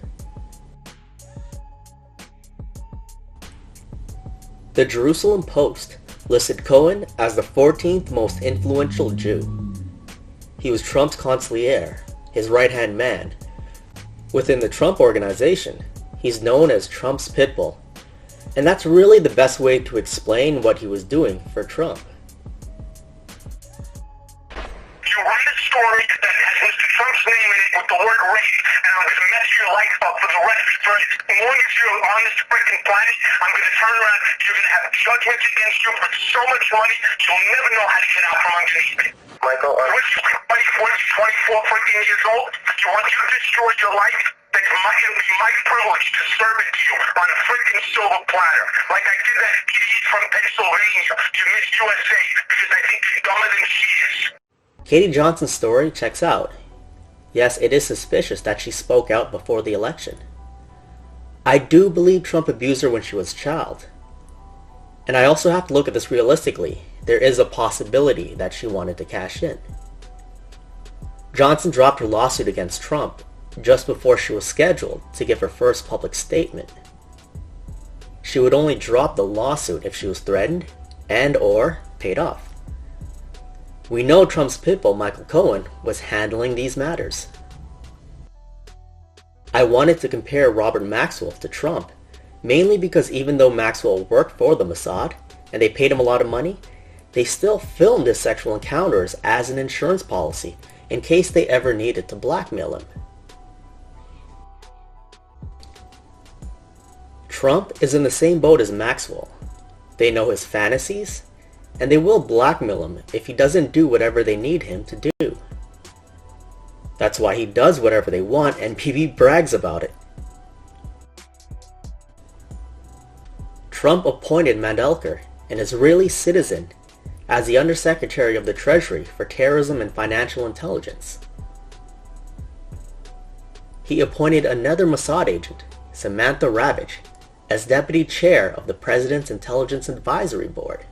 Speaker 15: The Jerusalem Post listed Cohen as the 14th most influential Jew. He was Trump's consigliere, his right-hand man. Within the Trump organization, he's known as Trump's pit bull, and that's really the best way to explain what he was doing for Trump.
Speaker 2: You write a story that has Mr. Trump's name in it with the word rape, and I'm going to mess your life up for the rest of your life. As long as you're on this freaking planet, I'm going to turn around. You're going to have judgments against you for so much money, you'll never know how to get out from underneath it. Michael, what you 24 freaking years old? Once you destroy your life, then it'll be my privilege to serve it to you on a freaking silver platter. Like I did that idiot from Pennsylvania to Miss USA, because I think she's dumber than she is.
Speaker 15: Katie Johnson's story checks out. Yes, it is suspicious that she spoke out before the election. I do believe Trump abused her when she was a child. And I also have to look at this realistically. There is a possibility that she wanted to cash in. Johnson dropped her lawsuit against Trump just before she was scheduled to give her first public statement. She would only drop the lawsuit if she was threatened and/or paid off. We know Trump's pitbull, Michael Cohen, was handling these matters. I wanted to compare Robert Maxwell to Trump, mainly because even though Maxwell worked for the Mossad and they paid him a lot of money, they still filmed his sexual encounters as an insurance policy in case they ever needed to blackmail him. Trump is in the same boat as Maxwell. They know his fantasies, and they will blackmail him if he doesn't do whatever they need him to do. That's why he does whatever they want, and Bibi brags about it. Trump appointed Mandelker, an Israeli citizen, as the Undersecretary of the Treasury for Terrorism and Financial Intelligence. He appointed another Mossad agent, Samantha Ravitch, as Deputy Chair of the President's Intelligence Advisory Board.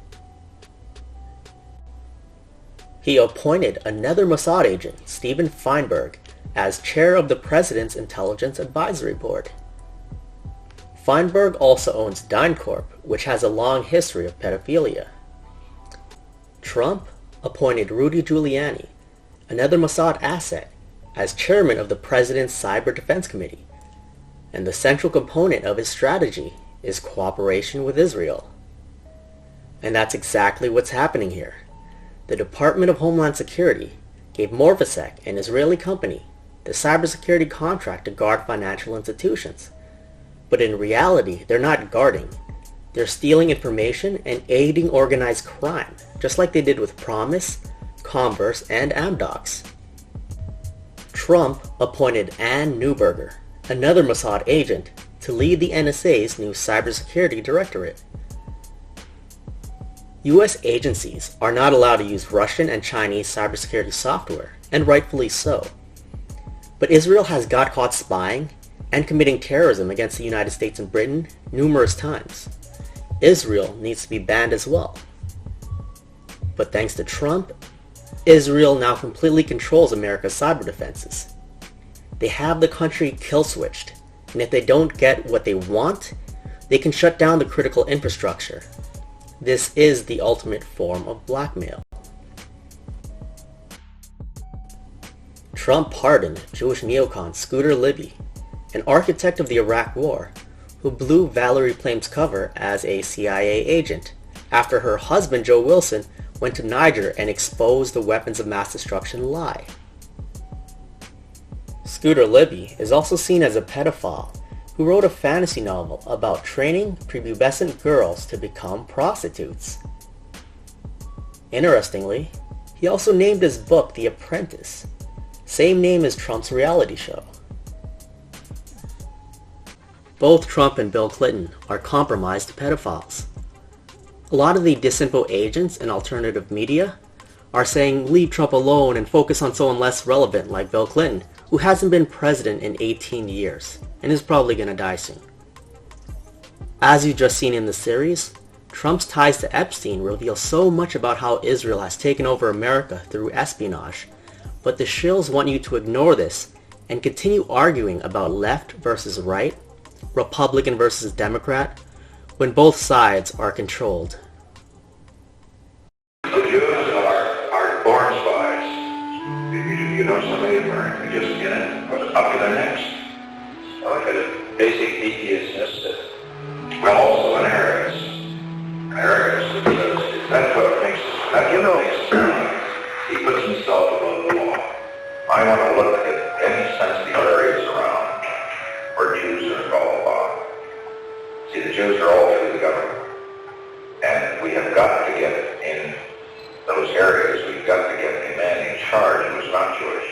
Speaker 15: He appointed another Mossad agent, Steven Feinberg, as Chair of the President's Intelligence Advisory Board. Feinberg also owns DynCorp, which has a long history of pedophilia. Trump appointed Rudy Giuliani, another Mossad asset, as Chairman of the President's Cyber Defense Committee, and the central component of his strategy is cooperation with Israel. And that's exactly what's happening here. The Department of Homeland Security gave Morphisec, an Israeli company, the cybersecurity contract to guard financial institutions. But in reality, they're not guarding. They're stealing information and aiding organized crime, just like they did with Promise, Converse, and Amdocs. Trump appointed Ann Neuberger, another Mossad agent, to lead the NSA's new cybersecurity directorate. U.S. agencies are not allowed to use Russian and Chinese cybersecurity software, and rightfully so. But Israel has got caught spying and committing terrorism against the United States and Britain numerous times. Israel needs to be banned as well. But thanks to Trump, Israel now completely controls America's cyber defenses. They have the country kill switched, and if they don't get what they want, they can shut down the critical infrastructure. This is the ultimate form of blackmail. Trump pardoned Jewish neocon Scooter Libby, an architect of the Iraq War, who blew Valerie Plame's cover as a CIA agent after her husband Joe Wilson went to Niger and exposed the weapons of mass destruction lie. Scooter Libby is also seen as a pedophile who wrote a fantasy novel about training prepubescent girls to become prostitutes. Interestingly, he also named his book The Apprentice, same name as Trump's reality show. Both Trump and Bill Clinton are compromised pedophiles. A lot of the disinfo agents and alternative media are saying leave Trump alone and focus on someone less relevant like Bill Clinton, who hasn't been president in 18 years and is probably going to die soon. As you've just seen in the series, Trump's ties to Epstein reveal so much about how Israel has taken over America through espionage, but the shills want you to ignore this and continue arguing about left versus right, Republican versus Democrat, when both sides are controlled.
Speaker 2: The Jews are born spies. You know somebody of them, just get it up to their necks. Look at it. Basic atheist, well, also an arrogance. Because that's what makes, he puts himself above the law. I want to look at any sensitive areas around where Jews are involved. See, the Jews are all through the government. And we have got to get in those areas, we've got to get a man in charge who is not Jewish.